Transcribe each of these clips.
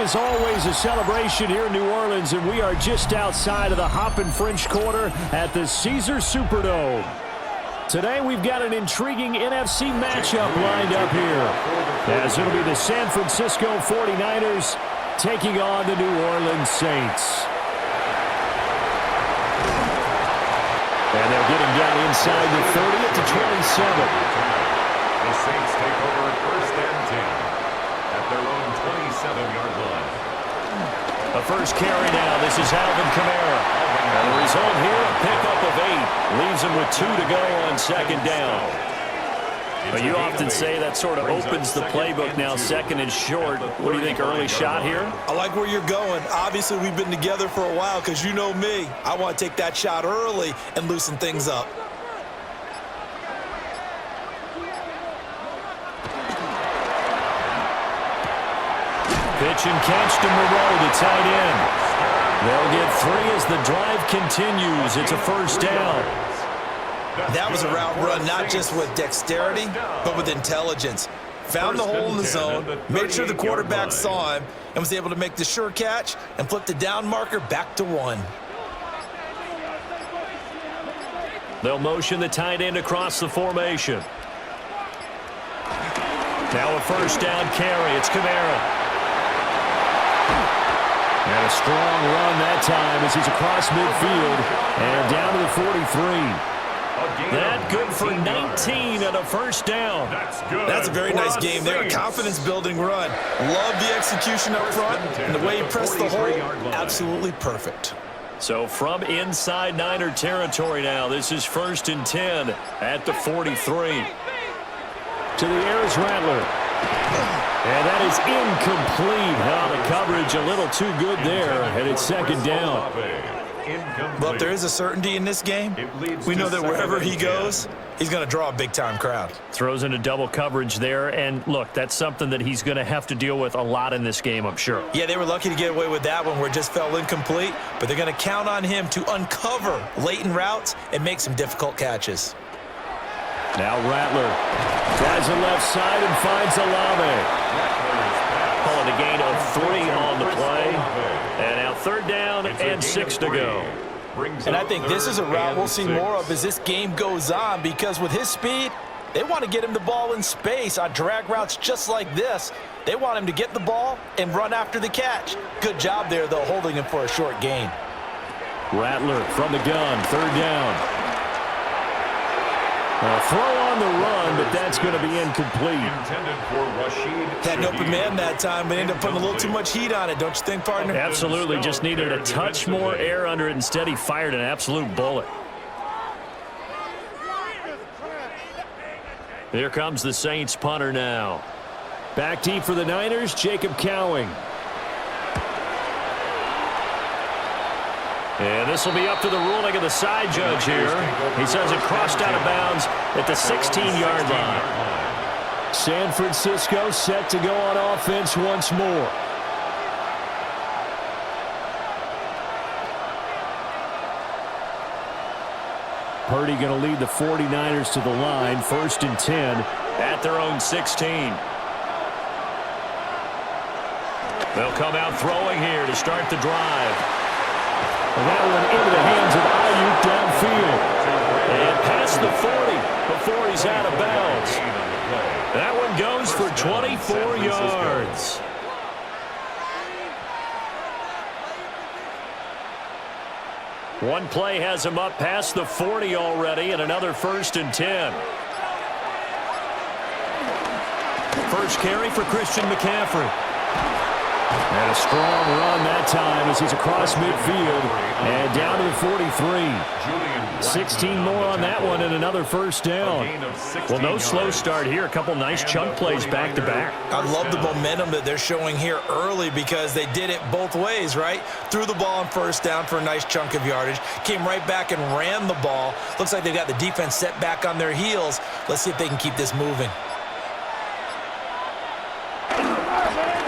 is always a celebration here in New Orleans, and we are just outside of the Hoppin' French Quarter at the Caesars Superdome. Today we've got an intriguing NFC matchup lined up here, as it'll be the San Francisco 49ers taking on the New Orleans Saints. And they'll get him down inside the 30 at the 27. The Saints take over at 1st and 10 at their own 27-yard line. The first carry now. This is Alvin Kamara. And the result here, a pickup of 8. Leaves him with 2 to go on second down. But you often say that sort of opens the playbook now, second and short. What do you think, early shot here? I like where you're going. Obviously, we've been together for a while because you know me. I want to take that shot early and loosen things up. Pitch and catch to Moreau, the tight end. They'll get 3 as the drive continues. It's a first down. That was a route run, not just with dexterity, but with intelligence. Found the hole in the zone, made sure the quarterback saw him, and was able to make the sure catch and flip the down marker back to 1. They'll motion the tight end across the formation. Now a first down carry. It's Kamara. And a strong run that time as he's across midfield and down to the 43. That good for 19 and a first down. That's a very nice game there. A confidence-building run. Love the execution up front, and the way he pressed the hole, absolutely perfect. So from inside Niner territory now, this is 1st and 10 at the 43. To the air is Rattler. And that is incomplete. Now the coverage a little too good there, and it's second down. Well, if there is a certainty in this game, we know that wherever he goes, he's going to draw a big-time crowd. Throws into double coverage there, and look, that's something that he's going to have to deal with a lot in this game, I'm sure. Yeah, they were lucky to get away with that one where it just fell incomplete, but they're going to count on him to uncover latent routes and make some difficult catches. Now Rattler tries the left side and finds Olave. Calling a gain of 3 on the play. And now 3rd down and 6 to go. And I think this is a route we'll see more of as this game goes on, because with his speed, they want to get him the ball in space on drag routes just like this. They want him to get the ball and run after the catch. Good job there, though, holding him for a short gain. Rattler from the gun, 3rd down. A throw on the run, but that's going to be incomplete. Had an open man that time, but ended up putting a little too much heat on it, don't you think, partner? Absolutely. Just needed a touch more air under it. Instead, he fired an absolute bullet. Here comes the Saints punter now. Back deep for the Niners, Jacob Cowing. And this will be up to the ruling of the side judge here. He says it crossed out of bounds at the 16-yard line. San Francisco set to go on offense once more. Purdy going to lead the 49ers to the line, 1st and 10 at their own 16. They'll come out throwing here to start the drive. And that one into the hands of Ayuk downfield. And past the 40 before he's out of bounds. That one goes for 24 yards. One play has him up past the 40 already, and another 1st and 10. First carry for Christian McCaffrey. And a strong run that time as he's across midfield and down to the 43. 16 more on that one and another 1st down. Well, no slow start here. A couple nice chunk plays back-to-back. I love the momentum that they're showing here early because they did it both ways, right? Threw the ball on 1st down for a nice chunk of yardage. Came right back and ran the ball. Looks like they got the defense set back on their heels. Let's see if they can keep this moving.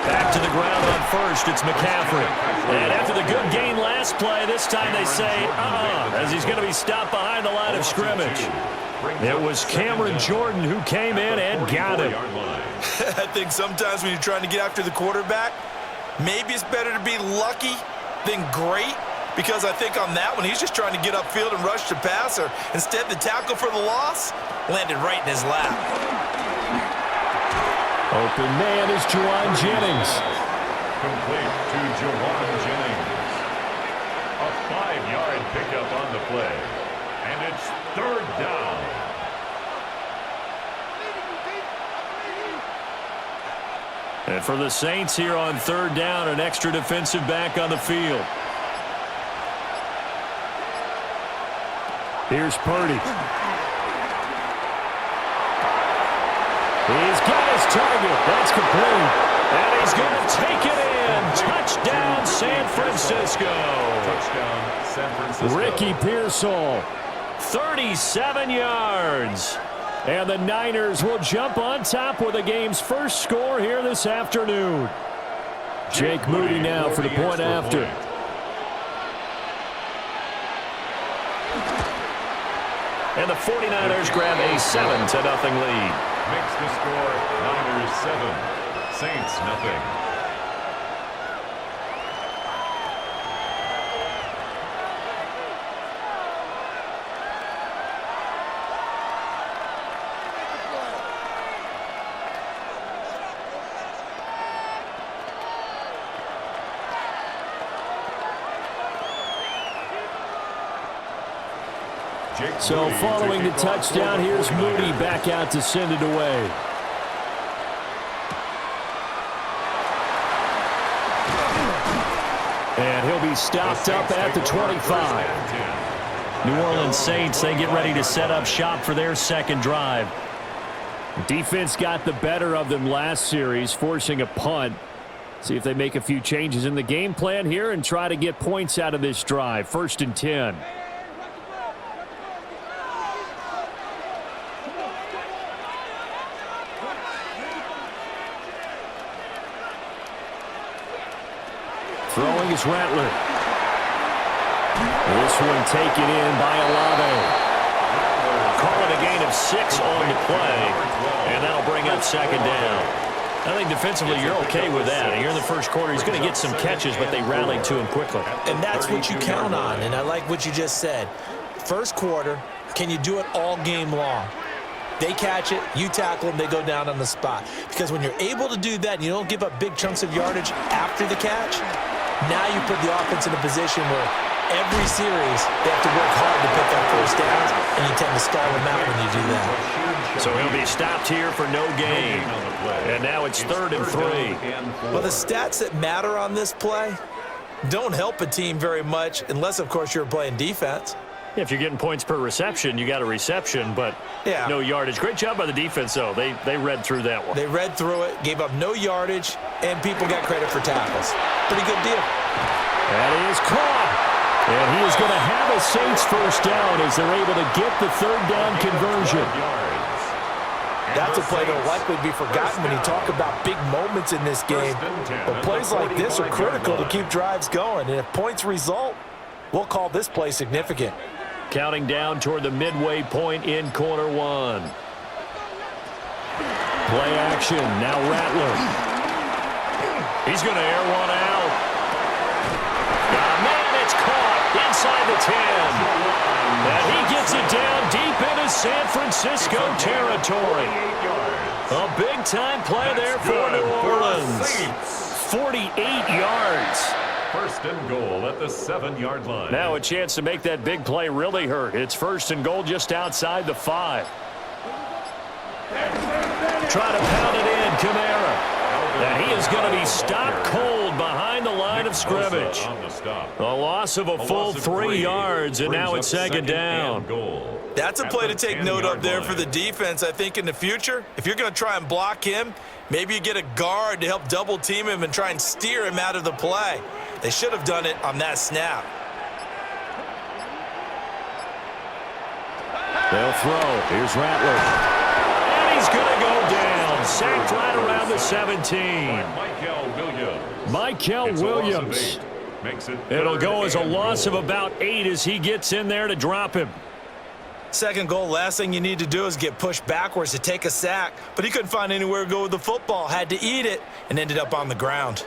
Back to the ground on 1st, it's McCaffrey. And after the good gain last play, this time they say, as he's going to be stopped behind the line of scrimmage. It was Cameron Jordan who came in and got him. I think sometimes when you're trying to get after the quarterback, Maybe it's better to be lucky than great, because I think on that one, he's just trying to get upfield and rush the passer. Instead, the tackle for the loss landed right in his lap. Open man is Juwan Jennings. Complete to Juwan Jennings. A 5-yard pickup on the play. And it's third down. And for the Saints here on third down, an extra defensive back on the field. Here's Purdy. He's got his target. That's complete. And he's going to take it in. Touchdown, San Francisco. Touchdown, San Francisco. Ricky Pearsall, 37 yards. And the Niners will jump on top with the game's first score here this afternoon. Jake Moody now for the point after. And the 49ers grab a 7-0 lead. Makes the score Niners 7, Saints nothing. So following the touchdown, here's Moody back out to send it away. And he'll be stopped up at the 25. New Orleans Saints, they get ready to set up shop for their second drive. Defense got the better of them last series, forcing a punt. See if they make a few changes in the game plan here and try to get points out of this drive. 1st and 10. Throwing is Rattler. This one taken in by Olave. Call it a gain of 6 on the play, and that'll bring up second down. I think defensively you're okay with that. Here in the first quarter, he's going to get some catches, but they rallied to him quickly. And that's what you count on, and I like what you just said. First quarter, can you do it all game long? They catch it, you tackle them, they go down on the spot. Because when you're able to do that and you don't give up big chunks of yardage after the catch, now you put the offense in a position where every series they have to work hard to pick up first downs, and you tend to stall them out when you do that. So he'll be stopped here for no gain. And now it's 3rd and 3. Well, the stats that matter on this play don't help a team very much unless, of course, you're playing defense. If you're getting points per reception, you got a reception, but no yardage. Great job by the defense, though. They read through that one. They read through it, gave up no yardage, and people got credit for tackles. Pretty good deal. That is caught. And he is going to have a Saints first down as they're able to get the 3rd down conversion. That's a play that will likely be forgotten when you talk about big moments in this game. But plays like this are critical to keep drives going. And if points result, we'll call this play significant. Counting down toward the midway point in quarter 1. Play action. Now Rattler. He's going to air one out. Man, it's caught inside the 10. And he gets it down deep into San Francisco territory. A big-time play there for New Orleans. 48 yards. 1st and goal at the 7-yard line. Now a chance to make that big play really hurt. It's 1st and goal just outside the 5. Try to pound it in, Kamara. And he is going to be stopped cold behind the line of scrimmage. A loss of a full 3 yards, and now it's 2nd down. That's a play to take note of there for the defense. I think in the future, if you're going to try and block him, maybe you get a guard to help double team him and try and steer him out of the play. They should have done it on that snap. They'll throw. Here's Rattler. And he's going to go down. Sacked right around the 17. Michael Williams. It'll go as a loss of about 8 as he gets in there to drop him. Second goal, last thing you need to do is get pushed backwards to take a sack. But he couldn't find anywhere to go with the football. Had to eat it and ended up on the ground.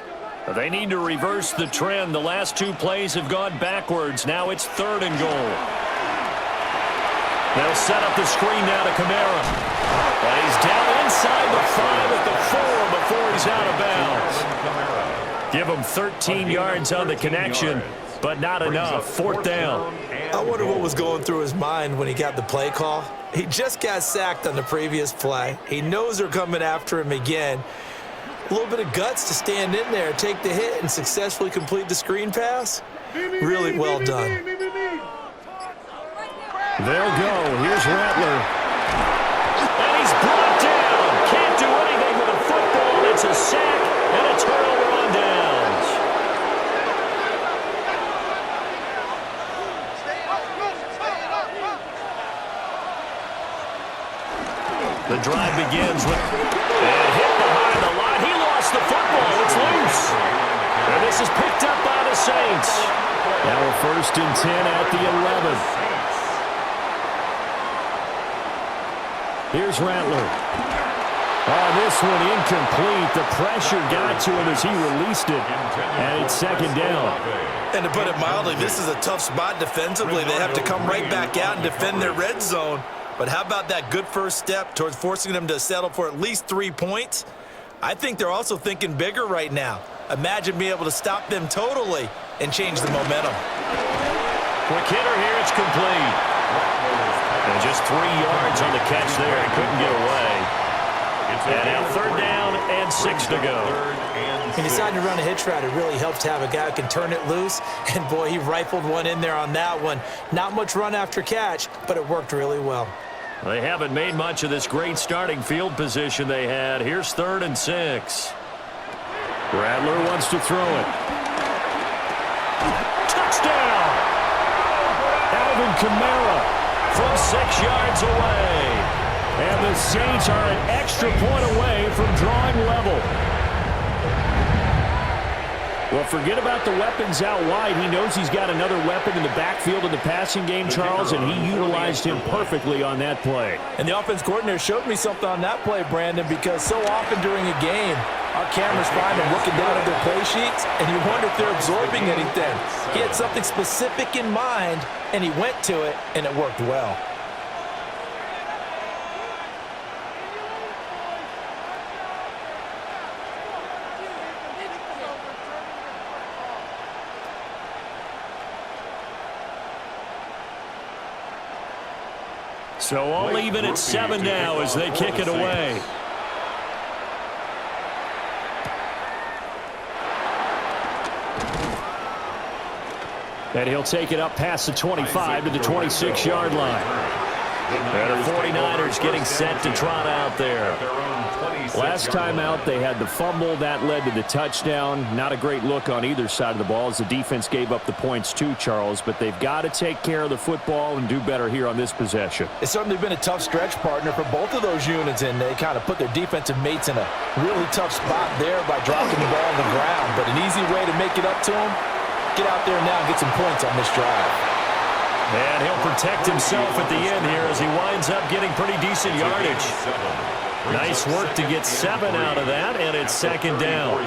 They need to reverse the trend. The last two plays have gone backwards. Now it's 3rd and goal. They'll set up the screen now to Kamara. And he's down inside the 5 at the 4 before he's out of bounds. Give him 13 yards on the connection, but not enough. 4th down. I wonder what was going through his mind when he got the play call. He just got sacked on the previous play. He knows they're coming after him again. A little bit of guts to stand in there, take the hit, and successfully complete the screen pass. Really well done. They'll go. Here's Rattler. And he's brought down. Can't do anything with a football. It's a sack and a turnover on downs. The drive begins with and hit behind the line. He lost the football. It's loose. And this is picked up by the Saints. Now a 1st and 10 at the 11. Here's Rattler. Oh, this one incomplete. The pressure got to him as he released it. And it's 2nd down. And to put it mildly, this is a tough spot defensively. They have to come right back out and defend their red zone. But how about that good first step towards forcing them to settle for at least 3 points? I think they're also thinking bigger right now. Imagine being able to stop them totally and change the momentum. Quick hitter here. It's complete. And just 3 yards on the catch there. He couldn't get away. And now 3rd down and 6 to go. He decided to run a hitch route. It really helps to have a guy who can turn it loose. And, boy, he rifled one in there on that one. Not much run after catch, but it worked really well. They haven't made much of this great starting field position they had. Here's 3rd and 6. Rattler wants to throw it. Touchdown! Alvin Kamara from 6 yards away. And the Saints are an extra point away from drawing level. Well, forget about the weapons out wide. He knows he's got another weapon in the backfield in the passing game, Charles, and he utilized him perfectly on that play. And the offense coordinator showed me something on that play, Brandon, because so often during a game, our cameras find them looking down at their play sheets, and you wonder if they're absorbing anything. He had something specific in mind, and he went to it, and it worked well. So all even at 7 now as they kick it away. And he'll take it up past the 25 to the 26-yard line. And the 49ers getting set to trot out there. Last time out, they had the fumble. That led to the touchdown. Not a great look on either side of the ball as the defense gave up the points too, Charles. But they've got to take care of the football and do better here on this possession. It's certainly been a tough stretch, partner, for both of those units, and they kind of put their defensive mates in a really tough spot there by dropping the ball on the ground. But an easy way to make it up to them, get out there now and get some points on this drive. And he'll protect himself at the end here as he winds up getting pretty decent yardage. Nice work to get 7 out of that, and it's 2nd down.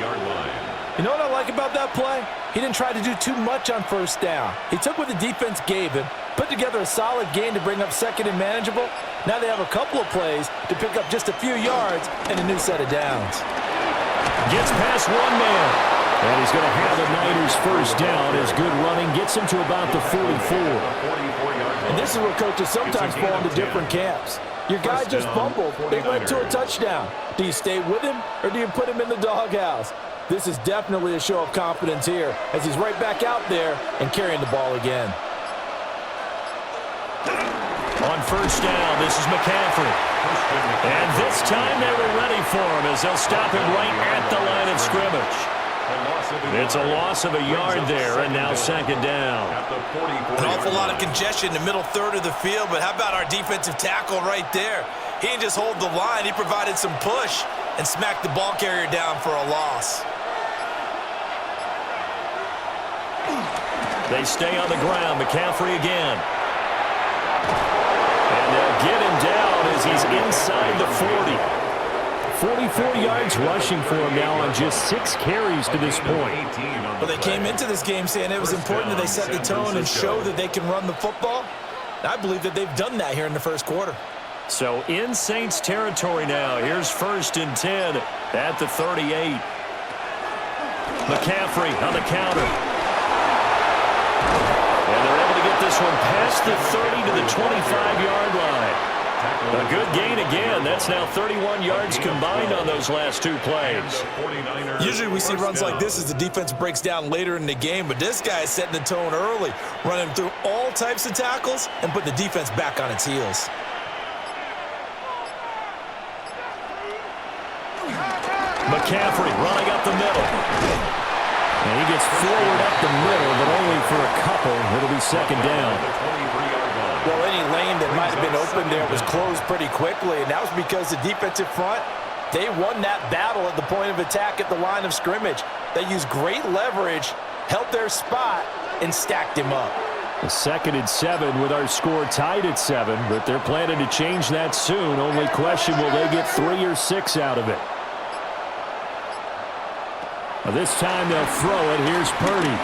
You know what I like about that play? He didn't try to do too much on 1st down. He took what the defense gave him, put together a solid gain to bring up 2nd and manageable. Now they have a couple of plays to pick up just a few yards and a new set of downs. Gets past one man. And he's going to have the Niners 1st down as good running gets him to about the 44. And this is where coaches sometimes fall into different camps. Your guy just fumbled. They led to a touchdown. Do you stay with him or do you put him in the doghouse? This is definitely a show of confidence here as he's right back out there and carrying the ball again. On 1st down, this is McCaffrey. And this time they were ready for him as they'll stop him right at the line of scrimmage. It's a loss of a yard there, and now 2nd down. An awful lot of congestion in the middle third of the field, but how about our defensive tackle right there? He didn't just hold the line, he provided some push and smacked the ball carrier down for a loss. They stay on the ground. McCaffrey again. And they'll get him down as he's inside the 40. 44 yards rushing for him now on just 6 carries to this point. Well, they came into this game saying it was important that they set the tone and show that they can run the football. I believe that they've done that here in the first quarter. So in Saints territory now. Here's 1st and 10 at the 38. McCaffrey on the counter. And they're able to get this one past the 30 to the 25-yard line. A good gain again. That's now 31 yards combined on those last 2 plays. Usually we see runs like this as the defense breaks down later in the game, but this guy is setting the tone early, running through all types of tackles and putting the defense back on its heels. McCaffrey running up the middle. And he gets forward up the middle, but only for a couple. It'll be 2nd down. Well, any lane that might have been open there was closed pretty quickly, and that was because the defensive front, they won that battle at the point of attack at the line of scrimmage. They used great leverage, held their spot, and stacked him up. A 2nd and 7 with our score tied at 7, but they're planning to change that soon. Only question, will they get 3 or 6 out of it? This time they'll throw it. Here's Purdy.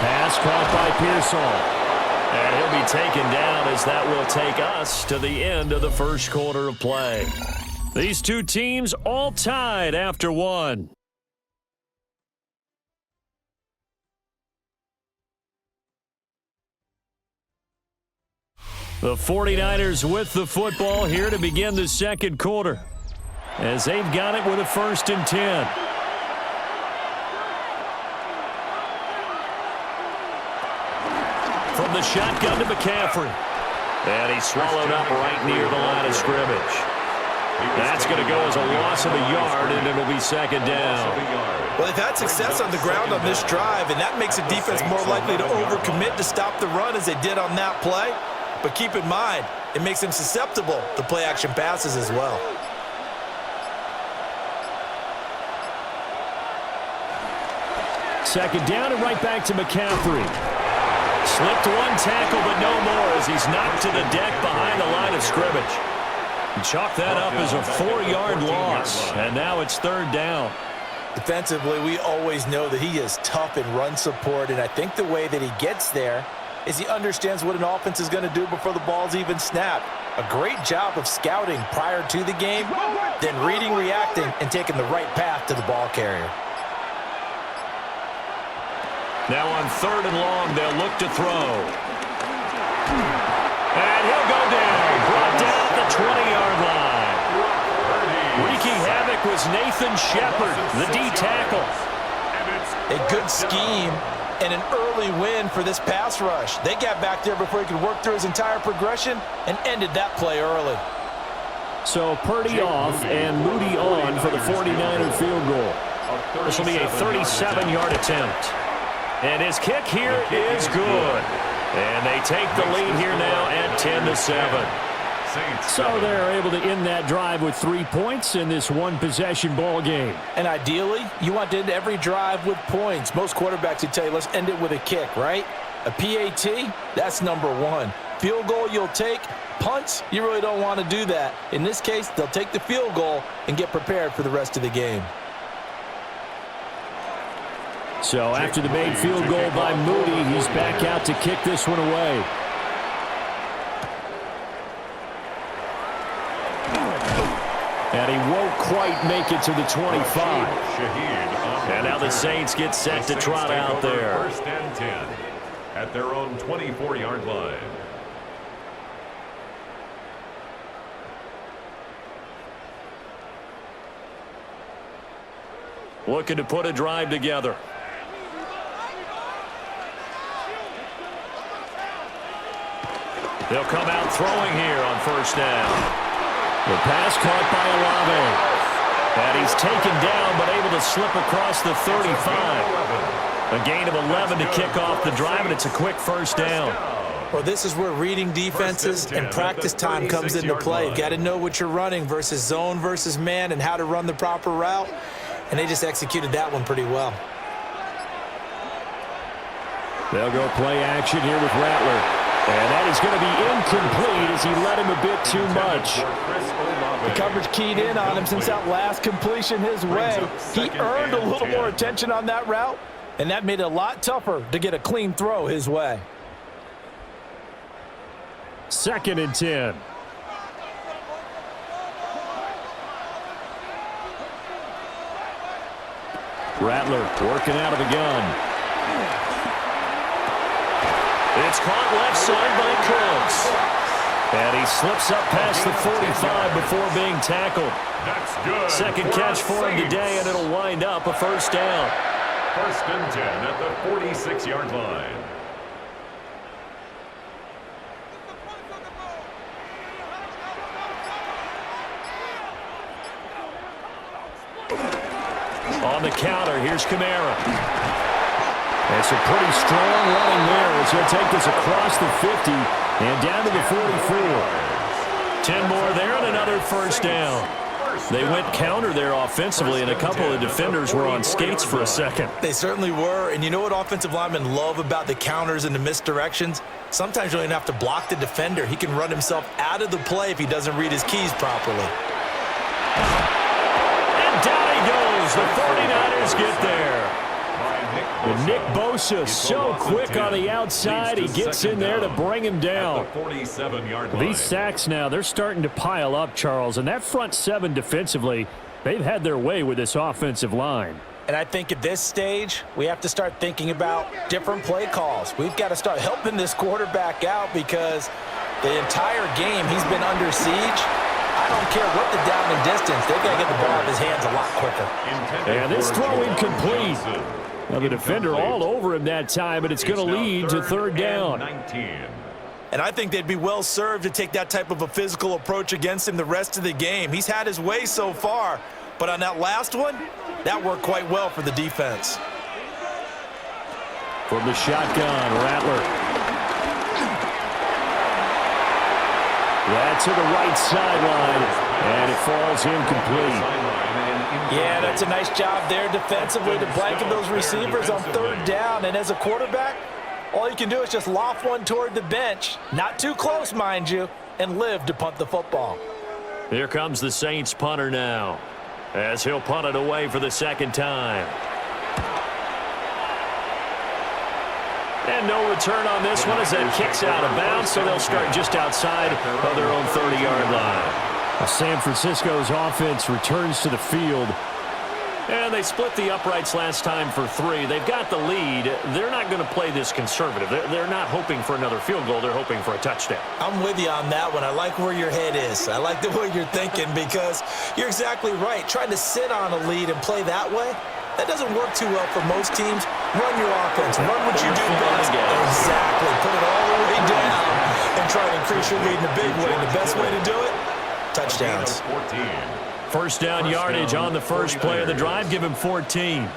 Pass caught by Pearsall. And he'll be taken down as that will take us to the end of the first quarter of play. These two teams all tied after 1. The 49ers with the football here to begin the second quarter, as they've got it with a 1st and 10. From the shotgun to McCaffrey. And he's swallowed up right near the line of scrimmage. That's going to go as a loss of a yard, and it'll be 2nd down. Well, they've had success on the ground on this drive, and that makes the defense more likely to overcommit to stop the run as they did on that play. But keep in mind, it makes them susceptible to play-action passes as well. Second down and right back to McCaffrey. Slipped one tackle, but no more as he's knocked to the deck behind the line of scrimmage. Chalk that up as a 4-yard loss, and now it's 3rd down. Defensively, we always know that he is tough in run support, and I think the way that he gets there is he understands what an offense is going to do before the ball's even snapped. A great job of scouting prior to the game, then reading, reacting, and taking the right path to the ball carrier. Now on 3rd and long, they'll look to throw. And he'll go down. Brought down at the 20-yard line. Wreaking havoc was Nathan Shepard, the D-tackle. A good scheme and an early win for this pass rush. They got back there before he could work through his entire progression and ended that play early. So Purdy off and Moody on for the 49er field goal. This will be a 37-yard attempt. And his kick here is good. And they take the lead here now at 10-7. So they're able to end that drive with 3 points in this one-possession ball game. And ideally, you want to end every drive with points. Most quarterbacks would tell you, let's end it with a kick, right? A PAT, that's number 1. Field goal you'll take. Punts, you really don't want to do that. In this case, they'll take the field goal and get prepared for the rest of the game. So after the made field goal by Moody, he's back out to kick this one away. And he won't quite make it to the 25. And now the Saints get set to trot out there. 1st and 10 at their own 24-yard line. Looking to put a drive together. They'll come out throwing here on 1st down. The pass caught by Olave. And he's taken down but able to slip across the 35. A gain of 11 to kick off the drive, and it's a quick 1st down. Well, this is where reading defenses and practice time comes into play. You've got to know what you're running versus zone versus man and how to run the proper route. And they just executed that one pretty well. They'll go play action here with Rattler. And that is going to be incomplete as he led him a bit too much. The coverage keyed in on him since that last completion his way. He earned a little more attention on that route, and that made it a lot tougher to get a clean throw his way. 2nd and 10. Rattler working out of the gun. It's caught left side by Cooks. And he slips up past the 45 before being tackled. That's good. Second catch for him today, and it'll wind up a first down. 1st and 10 at the 46-yard line. On the counter, here's Kamara. It's a pretty strong running there as he'll take this across the 50 and down to the 44. 10 more there and another first down. They went counter there offensively, and a couple of defenders were on skates for a second. They certainly were, and you know what offensive linemen love about the counters and the misdirections? Sometimes you don't even have to block the defender. He can run himself out of the play if he doesn't read his keys properly. And down he goes. The 49ers get there. And Nick Bosa so quick on the outside. He gets in there to bring him down. These sacks now, they're starting to pile up, Charles. And that front 7 defensively, they've had their way with this offensive line. And I think at this stage, we have to start thinking about different play calls. We've got to start helping this quarterback out because the entire game he's been under siege. I don't care what the down and distance. They've got to get the ball out of his hands a lot quicker. And this throw incomplete. Now the defender all over him that time, but it's going to lead to 3rd down. And I think they'd be well served to take that type of a physical approach against him the rest of the game. He's had his way so far, but on that last one, that worked quite well for the defense. From the shotgun, Rattler. That to the right sideline, and it falls incomplete. Yeah, that's a nice job there defensively to blanket those receivers on 3rd down. And as a quarterback, all you can do is just loft one toward the bench, not too close, mind you, and live to punt the football. Here comes the Saints punter now, as he'll punt it away for the 2nd time. And no return on this one as that kicks out of bounds, so they'll start just outside of their own 30-yard line. San Francisco's offense returns to the field. And they split the uprights last time for 3. They've got the lead. They're not going to play this conservative. They're not hoping for another field goal. They're hoping for a touchdown. I'm with you on that one. I like where your head is. I like the way you're thinking because you're exactly right. Trying to sit on a lead and play that way, that doesn't work too well for most teams. Run your offense. Run what you do best. Exactly. Put it all the way down and try to increase your lead in a big way. The best way to do it, touchdowns. 1st down yardage on the first play of the drive. Give him 14.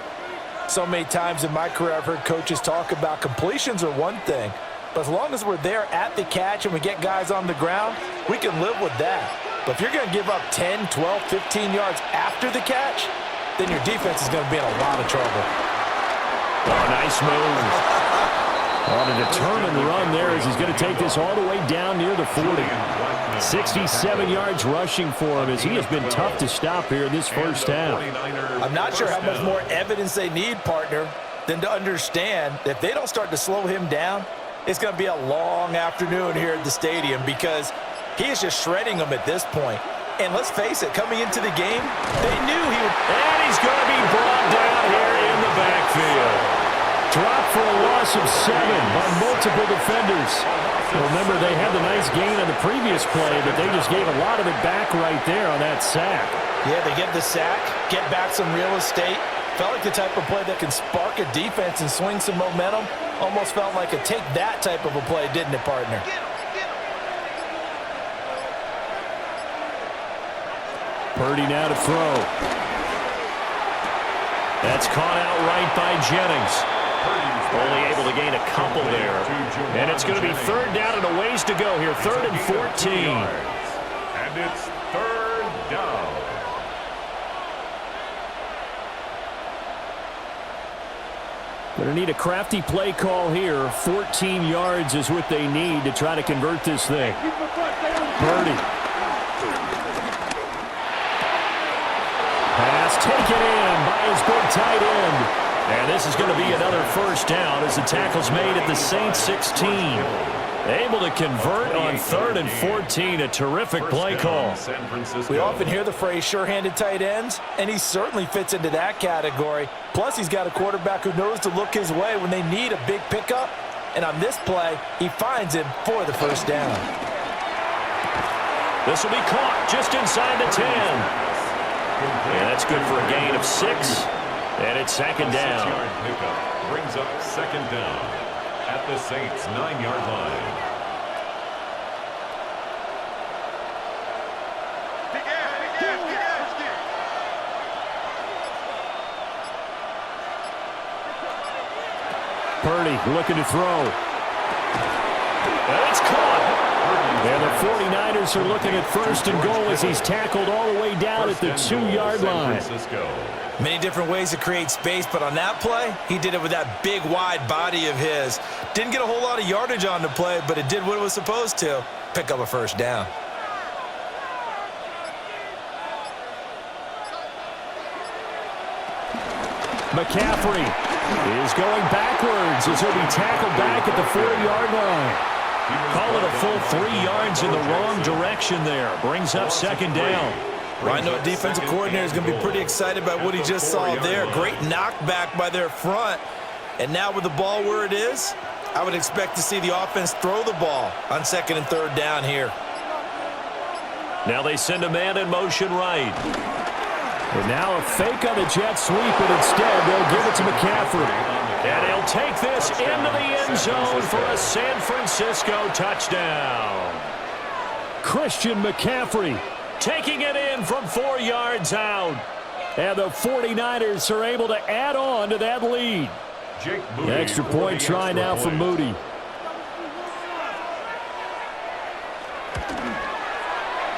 So many times in my career I've heard coaches talk about completions are one thing, but as long as we're there at the catch and we get guys on the ground, we can live with that. But if you're going to give up 10, 12, 15 yards after the catch, then your defense is going to be in a lot of trouble. Oh, nice move. On a determined run there as he's going to take this all the way down near the 40. 67 yards rushing for him as he has been tough to stop here in this first half. I'm not sure how much more evidence they need, partner, than to understand that if they don't start to slow him down, it's going to be a long afternoon here at the stadium because he is just shredding them at this point. And let's face it, coming into the game, they knew he would. And he's going to be brought down here in the backfield. Dropped for a loss of 7 by multiple defenders. Remember, they had the nice gain on the previous play, but they just gave a lot of it back right there on that sack. Yeah, they get the sack, get back some real estate. Felt like the type of play that can spark a defense and swing some momentum. Almost felt like a take that type of a play, didn't it, partner? Purdy now to throw. That's caught out right by Jennings. Only able to gain a couple there. And it's going to be 3rd down and a ways to go here. 3rd and 14. And it's 3rd down. Gonna need a crafty play call here. 14 yards is what they need to try to convert this thing. Purdy. Pass taken in by his big tight end. And this is going to be another first down as the tackle's made at the Saints 16. Able to convert on 3rd and 14. A terrific play call. We often hear the phrase sure-handed tight ends, and he certainly fits into that category. Plus, he's got a quarterback who knows to look his way when they need a big pickup. And on this play, he finds him for the first down. This will be caught just inside the 10. And that's good for a gain of 6. And it's second down. 6-yard pickup brings up second down at the Saints' 9-yard line. Purdy looking to throw. And it's caught. And the 49ers are looking at 1st and goal as he's tackled all the way down at the 2-yard line. Many different ways to create space, but on that play, he did it with that big, wide body of his. Didn't get a whole lot of yardage on the play, but it did what it was supposed to. Pick up a first down. McCaffrey is going backwards as he'll be tackled back at the 4-yard line. Call it a full 3 yards in the wrong direction there. Brings up second down. I know a defensive coordinator is going to be pretty excited by what he just saw there. Great knockback by their front. And now with the ball where it is, I would expect to see the offense throw the ball on 2nd and 3rd down here. Now they send a man in motion right. And now a fake on the jet sweep, and instead they'll give it to McCaffrey. And he'll take this into the end zone for a San Francisco touchdown. Christian McCaffrey taking it in from 4 yards out. And the 49ers are able to add on to that lead. Extra point try now for Moody.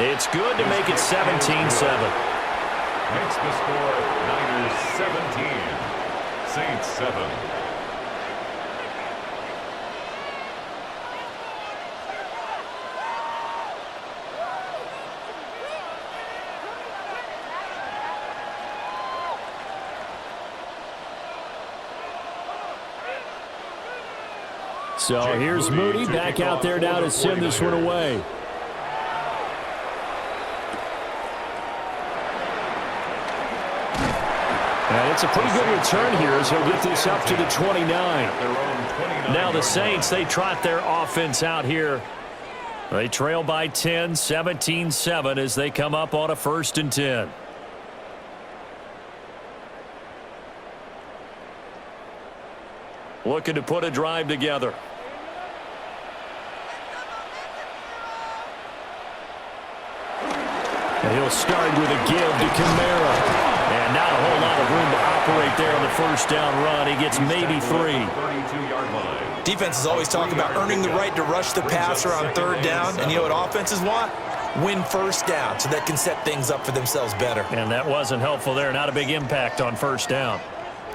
It's good to make it 17-7. Makes the score Niners 17, Saints 7. So here's Moody back out there now to send this one away. And it's a pretty good return here as he'll get this up to the 29. Now the Saints, they trot their offense out here. They trail by 10, 17-7 as they come up on a 1st and 10. Looking to put a drive together. And he'll start with a give to Kamara. And not a whole lot of room to operate there on the 1st down run. He gets maybe 3. 32-yard line. Defenses always talk about earning the right to rush the passer on 3rd down. And you know what offenses want? Win 1st down so they can set things up for themselves better. And that wasn't helpful there. Not a big impact on 1st down.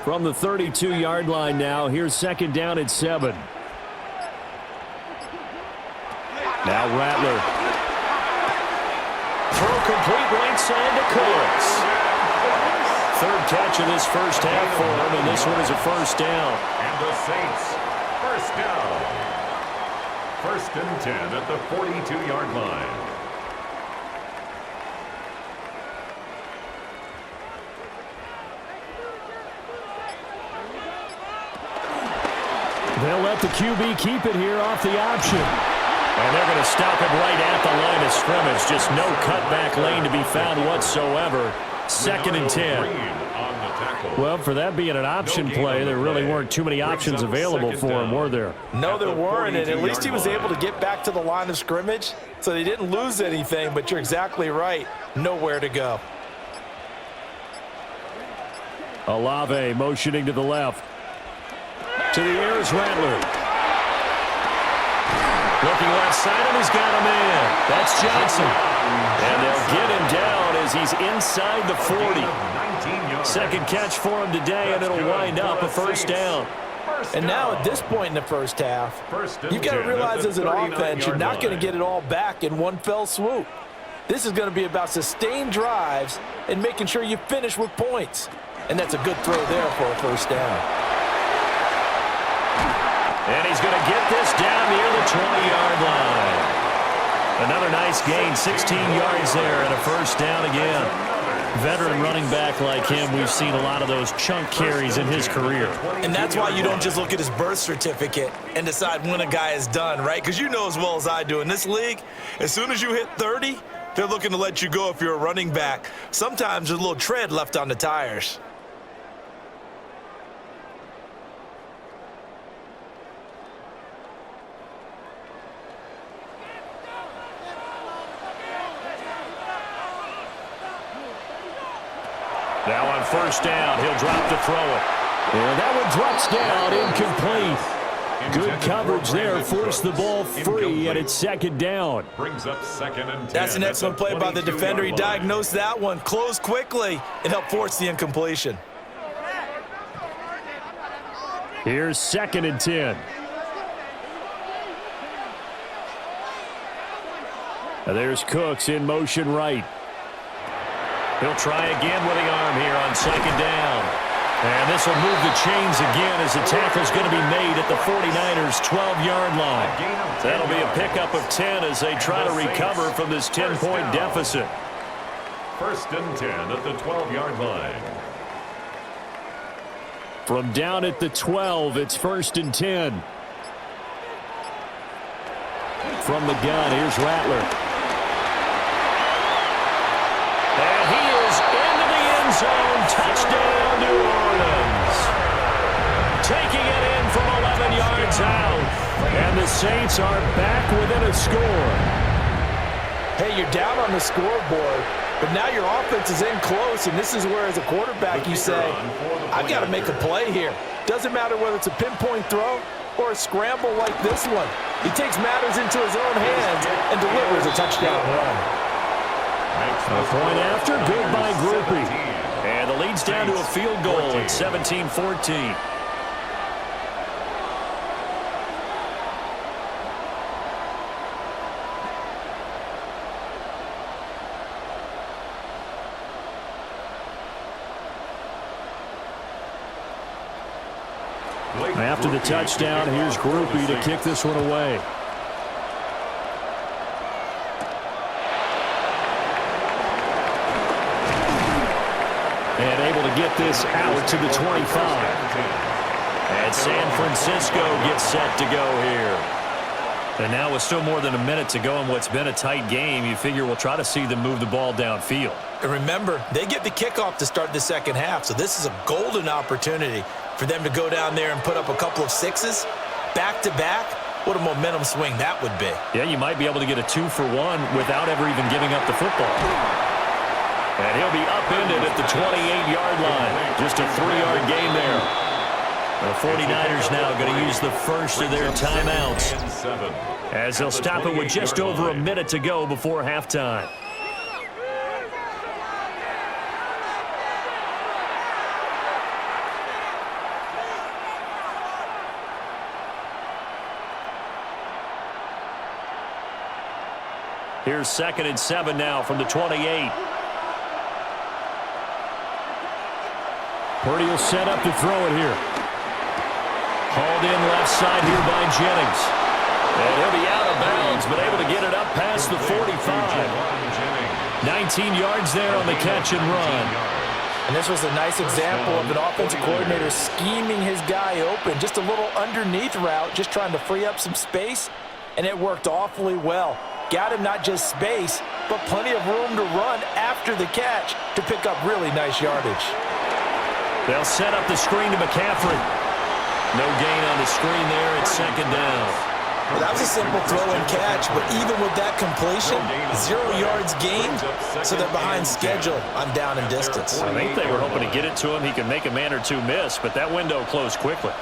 From the 32-yard line now, here's 2nd down at 7. Now Rattler. Throw complete right side to Courts. 3rd catch of this 1st half for him, and this one is a 1st down. And the Saints, 1st down. 1st and 10 at the 42-yard line. They'll let the QB keep it here off the option. And they're going to stop it right at the line of scrimmage. Just no cutback lane to be found whatsoever. 2nd and 10. Well, for that being an option play, there really weren't too many options available for him, were there? No, there weren't, and at least he was able to get back to the line of scrimmage, so they didn't lose anything, but you're exactly right. Nowhere to go. Olave motioning to the left. To the air is Rattler. Looking left side, and he's got him in. That's Johnson. And they'll get him down as he's inside the 40. 2nd catch for him today, and it'll wind up a 1st down. And now at this point in the first half, you've got to realize as an offense, you're not going to get it all back in one fell swoop. This is going to be about sustained drives and making sure you finish with points. And that's a good throw there for a first down. And he's going to get this down near the 20-yard line. Another nice gain, 16 yards there and a first down again. Veteran running back like him, we've seen a lot of those chunk carries in his career. And that's why you don't just look at his birth certificate and decide when a guy is done, right? Because you know as well as I do, in this league, as soon as you hit 30, they're looking to let you go if you're a running back. Sometimes there's a little tread left on the tires. Now on first down, he'll drop to throw it. And that one drops down, incomplete. Good coverage there, forced the ball free, and it's second down. Brings up 2nd and 10. That's an excellent play by the defender. He diagnosed that one, closed quickly, and helped force the incompletion. Here's 2nd and 10. There's Cooks in motion right. He'll try again with the arm here on second down. And this will move the chains again as the tackle's going to be made at the 49ers' 12-yard line. That'll be a pickup of 10 as they try to recover from this 10-point deficit. 1st and 10 at the 12-yard line. From down at the 12, it's 1st and 10. From the gun, here's Rattler. And he is into the end zone. Touchdown, New Orleans. Taking it in from 11 yards out. And the Saints are back within a score. Hey, you're down on the scoreboard, but now your offense is in close, and this is where, as a quarterback, you say, I've got to make a play here. Doesn't matter whether it's a pinpoint throw or a scramble like this one. He takes matters into his own hands and delivers a touchdown run. A point after, good by Groupie. And the lead's down to a field goal at 17-14. After the touchdown, here's Groupie to kick this one away. And able to get this out to the 25. And San Francisco gets set to go here. And now with still more than a minute to go in what's been a tight game, you figure we'll try to see them move the ball downfield. And remember, they get the kickoff to start the second half, so this is a golden opportunity for them to go down there and put up a couple of sixes back-to-back. What a momentum swing that would be. Yeah, you might be able to get a 2-for-1 without ever even giving up the football. And he'll be upended at the 28-yard line. Just a 3-yard gain there. The 49ers now going to use the first of their timeouts as they'll stop it with just over a minute to go before halftime. Here's 2nd and 7 now from the 28. Purdy will set up to throw it here. Hauled in left side here by Jennings. And he'll be out of bounds, but able to get it up past the 45. 19 yards there on the catch and run. And this was a nice example of an offensive coordinator scheming his guy open. Just a little underneath route, just trying to free up some space, and it worked awfully well. Got him not just space, but plenty of room to run after the catch to pick up really nice yardage. They'll set up the screen to McCaffrey. No gain on the screen there. It's second down. Well, that was a simple throw and catch, but even with that completion, 0 yards gained, so they're behind schedule on down and distance. I think they were hoping to get it to him. He could make a man or two miss, but that window closed quickly.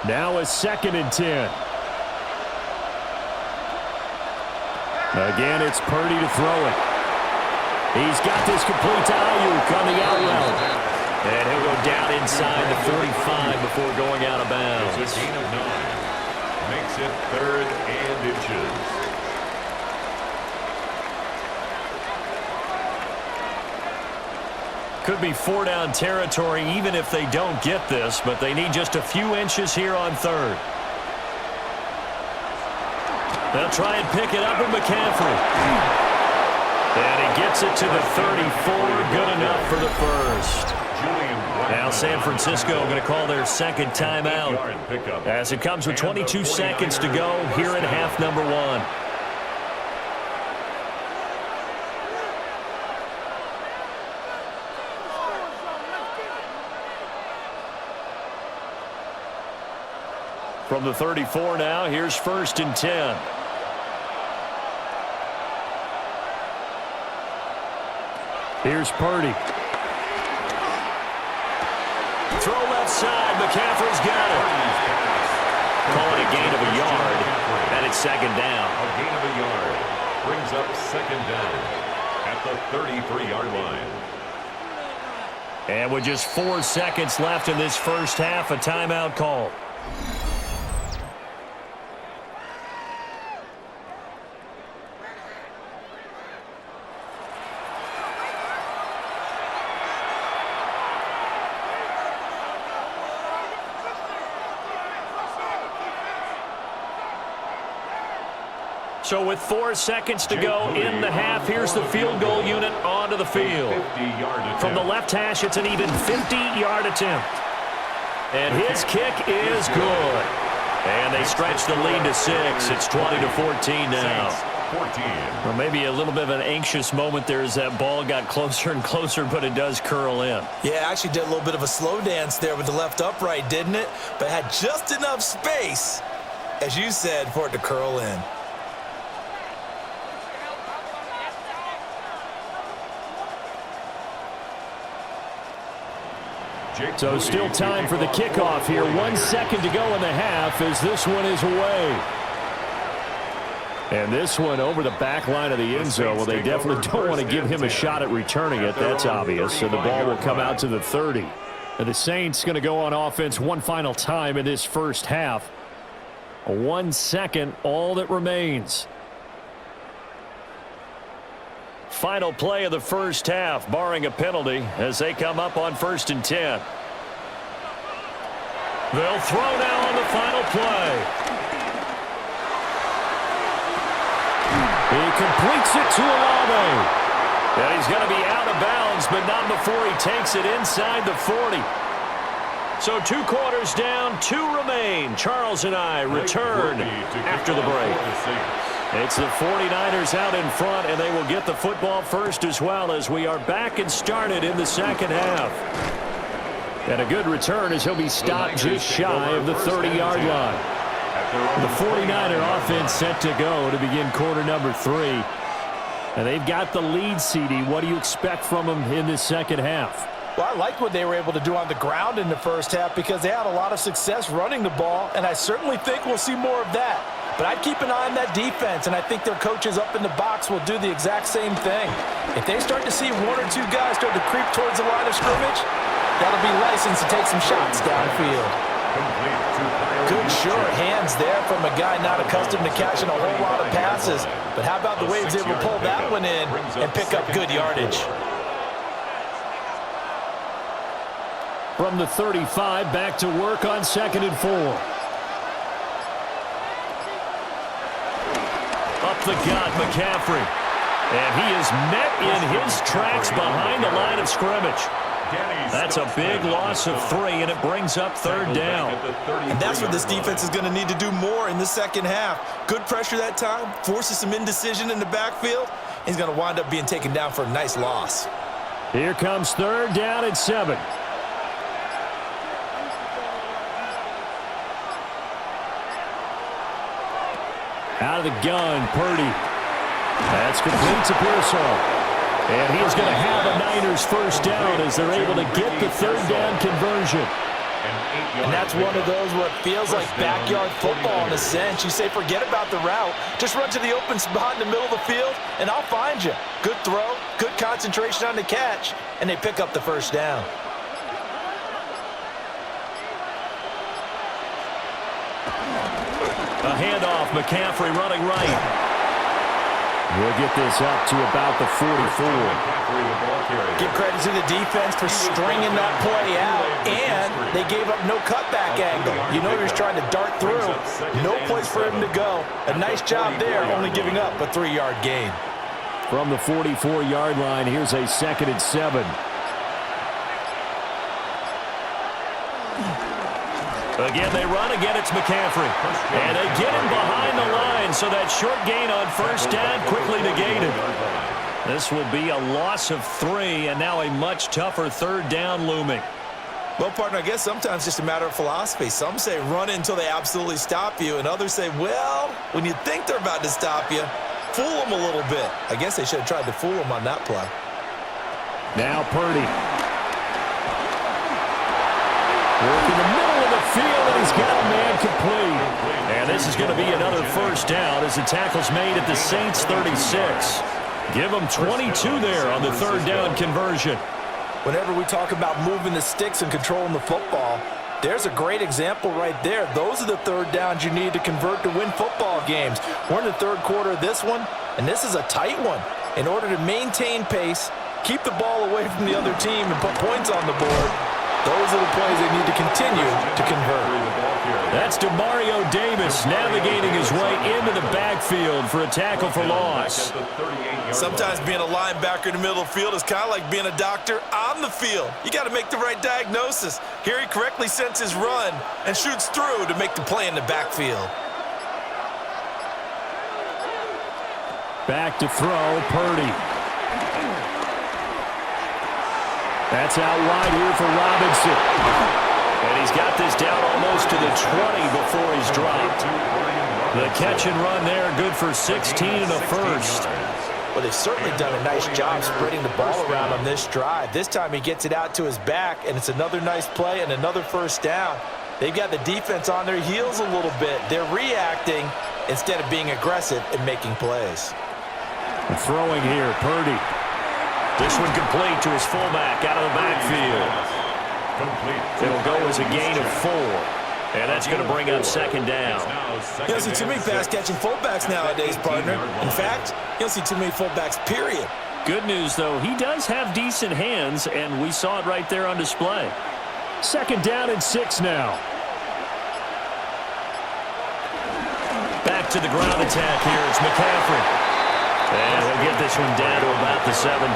Now a 2nd and 10. Again, it's Purdy to throw it. He's got this complete to Ayuk on the out route. And he'll go down inside the 45 before going out of bounds. It's a gain of 9. Makes it 3rd and inches. Could be 4-down territory even if they don't get this, but they need just a few inches here on 3rd. They'll try and pick it up with McCaffrey. And he gets it to the 34. Good enough for the first. Now San Francisco going to call their second timeout as it comes with 22 seconds to go here in half number 1. From the 34 now, here's 1st and 10. Here's Purdy. Throw left side. McCaffrey's got it. Call it a gain of a yard, and it's 2nd down. A gain of a yard brings up 2nd down at the 33-yard line. And with just 4 seconds left in this first half, a timeout call. So with 4 seconds to go in the half, here's the field goal unit onto the field. From the left hash, it's an even 50-yard attempt. And his kick is good. And they stretch the lead to 6. It's 20-14 now. Well, maybe a little bit of an anxious moment there as that ball got closer and closer, but it does curl in. Yeah, actually did a little bit of a slow dance there with the left upright, didn't it? But had just enough space, as you said, for it to curl in. So still time for the kickoff here. 1 second to go in the half as this one is away. And this one over the back line of the end zone. Well, they definitely don't want to give him a shot at returning it. That's obvious. So the ball will come out to the 30. And the Saints going to go on offense one final time in this first half. 1 second, all that remains. Final play of the first half, barring a penalty, as they come up on 1st and 10. They'll throw now on the final play. He completes it to Olave. And he's going to be out of bounds, but not before he takes it inside the 40. So 2 quarters down, 2 remain. Charles and I return after the break. It's the 49ers out in front, and they will get the football first as well as we are back and started in the second half. And a good return as he'll be stopped just shy of the 30-yard line. The 49er offense set to go to begin quarter number 3. And they've got the lead, CD. What do you expect from them in this second half? Well, I like what they were able to do on the ground in the first half because they had a lot of success running the ball, and I certainly think we'll see more of that. But I'd keep an eye on that defense, and I think their coaches up in the box will do the exact same thing. If they start to see 1 or 2 guys start to creep towards the line of scrimmage, that'll be license to take some shots downfield. Good sure hands there from a guy not accustomed to catching a whole lot of passes. But how about the way he was able to pull that one in and pick up good yardage? From the 35, back to work on 2nd and 4. Up the gut, McCaffrey. And he is met in his tracks behind the line of scrimmage. That's a big loss of 3, and it brings up 3rd down. And that's what this defense is going to need to do more in the second half. Good pressure that time, forces some indecision in the backfield. He's going to wind up being taken down for a nice loss. Here comes 3rd down and 7. Out of the gun, Purdy. That's complete to Pearsall. And he's going to have a Niners first down as they're able to get the 3rd down conversion. And that's one of those where it feels like backyard football in a sense. You say forget about the route. Just run to the open spot in the middle of the field, and I'll find you. Good throw, good concentration on the catch, and they pick up the first down. A handoff, McCaffrey running right. We'll get this up to about the 44. Give credit to the defense for stringing that play out, and they gave up no cutback angle. You know he was trying to dart through. No place for him to go. A nice job there, only giving up a 3-yard gain. From the 44-yard line, here's a 2nd and 7. Again, they run. Again, it's McCaffrey. And they get him behind the line, so that short gain on first down quickly negated. This will be a loss of 3, and now a much tougher 3rd down looming. Well, partner, I guess sometimes it's just a matter of philosophy. Some say run until they absolutely stop you, and others say, well, when you think they're about to stop you, fool them a little bit. I guess they should have tried to fool them on that play. Now Purdy. Working the middle of the field, and he's got a man complete. And this is going to be another first down as the tackle's made at the Saints' 36. Give them 22 there on the 3rd down conversion. Whenever we talk about moving the sticks and controlling the football, there's a great example right there. Those are the 3rd downs you need to convert to win football games. We're in the 3rd quarter of this one, and this is a tight one. In order to maintain pace, keep the ball away from the other team, and put points on the board, those are the plays they need to continue to convert. That's DeMario Davis navigating his way into the backfield for a tackle for loss. Sometimes being a linebacker in the middle of the field is kind of like being a doctor on the field. You got to make the right diagnosis. Here he correctly sends his run and shoots through to make the play in the backfield. Back to throw, Purdy. That's out wide here for Robinson. And he's got this down almost to the 20 before he's dropped. The catch and run there, good for 16 and a first. Well, they've certainly done a nice job spreading the ball around on this drive. This time he gets it out to his back, and it's another nice play and another first down. They've got the defense on their heels a little bit. They're reacting instead of being aggressive and making plays. Throwing here, Purdy. This one complete to his fullback out of the backfield. It'll go as a gain of 4. And that's going to bring up 2nd down. You don't see too many pass-catching fullbacks nowadays, partner. In fact, you don't see too many fullbacks, period. Good news, though, he does have decent hands, and we saw it right there on display. 2nd down and 6 now. Back to the ground attack here. It's McCaffrey. And he'll get this one down to about the 17.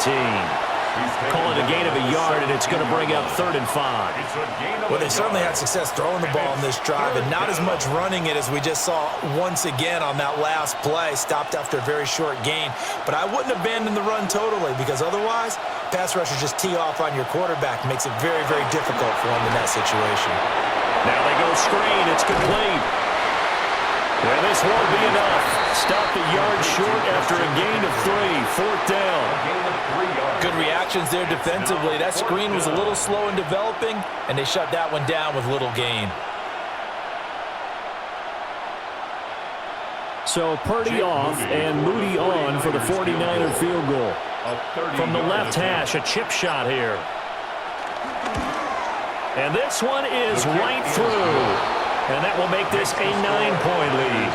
Call it a gain of a yard, and it's going to bring up 3rd and 5. Well, they certainly had success throwing the ball in this drive, and not as much running it as we just saw once again on that last play. Stopped after a very short gain. But I wouldn't abandon the run totally, because otherwise, pass rushers just tee off on your quarterback. It makes it very, very difficult for him in that situation. Now they go screen. It's complete. And this won't be enough. Stopped a yard short after a gain of 3. 4th down. Good reactions there defensively. That screen was a little slow in developing, and they shut that one down with little gain. So Purdy off and Moody on for the 49er field goal. From the left hash, a chip shot here. And this one is right through. And that will make this a 9-point lead.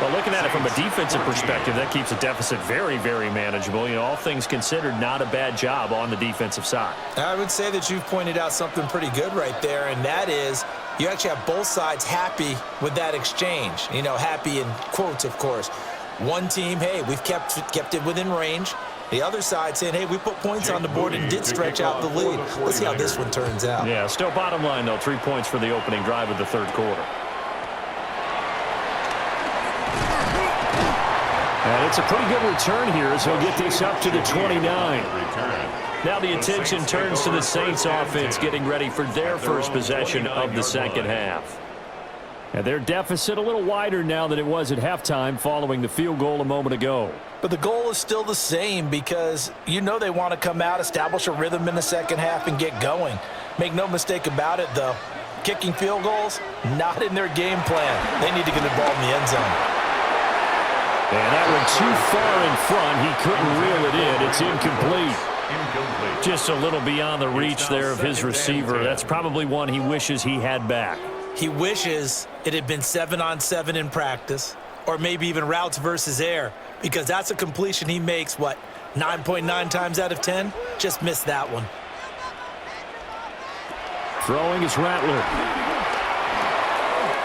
Well, looking at it from a defensive perspective, that keeps the deficit very, very manageable. You know, all things considered, not a bad job on the defensive side. I would say that you've pointed out something pretty good right there, and that is you actually have both sides happy with that exchange. You know, happy in quotes, of course. One team, hey, we've kept it within range. The other side saying, hey, we put points on the board and did stretch out the lead. Let's see how this one turns out. Yeah, still bottom line, though, 3 points for the opening drive of the 3rd quarter. And it's a pretty good return here as he'll get this up to the 29. Now the attention turns to the Saints offense getting ready for their first possession of the 2nd half. And their deficit a little wider now than it was at halftime following the field goal a moment ago. But the goal is still the same because you know they want to come out, establish a rhythm in the 2nd half, and get going. Make no mistake about it, though. Kicking field goals, not in their game plan. They need to get the ball in the end zone. And that one too far in front. He couldn't reel it in. It's incomplete. Just a little beyond the reach there of his receiver. That's probably one he wishes he had back. He wishes it had been 7-on-7 in practice, or maybe even routes versus air, because that's a completion he makes, 9.9 times out of 10? Just missed that one. Throwing is Rattler.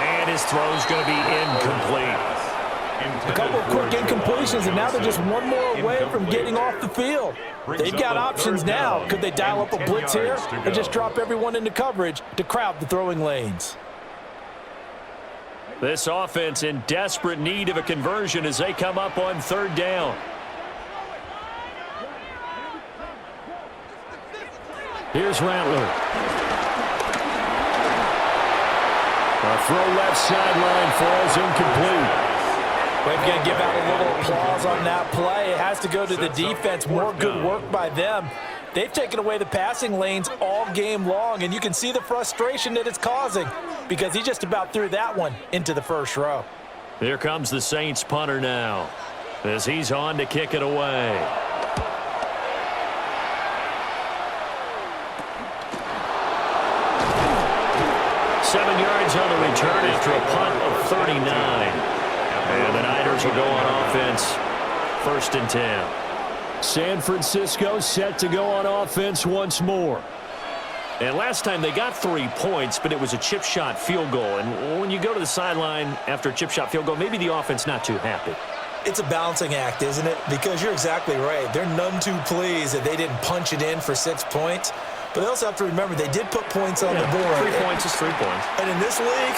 And his throw's going to be incomplete. A couple of quick incompletions, and now they're just one more away from getting off the field. They've got options now. Could they dial up a blitz here or just drop everyone into coverage to crowd the throwing lanes? This offense in desperate need of a conversion as they come up on third down. Here's Rattler. A throw left sideline falls incomplete. We're going to give out a little applause on that play. It has to go to the defense. More good work by them. They've taken away the passing lanes all game long, and you can see the frustration that it's causing because he just about threw that one into the first row. Here comes the Saints punter now as he's on to kick it away. Seven yards on the return after a punt of 39. And the Niners will go on offense, 1st and 10. San Francisco set to go on offense once more. And last time they got 3 points, but it was a chip shot field goal. And when you go to the sideline after a chip shot field goal, maybe the offense not too happy. It's a balancing act, isn't it? Because you're exactly right. They're none too pleased that they didn't punch it in for 6 points. But they also have to remember they did put points on the board. 3 points is 3 points. And in this league,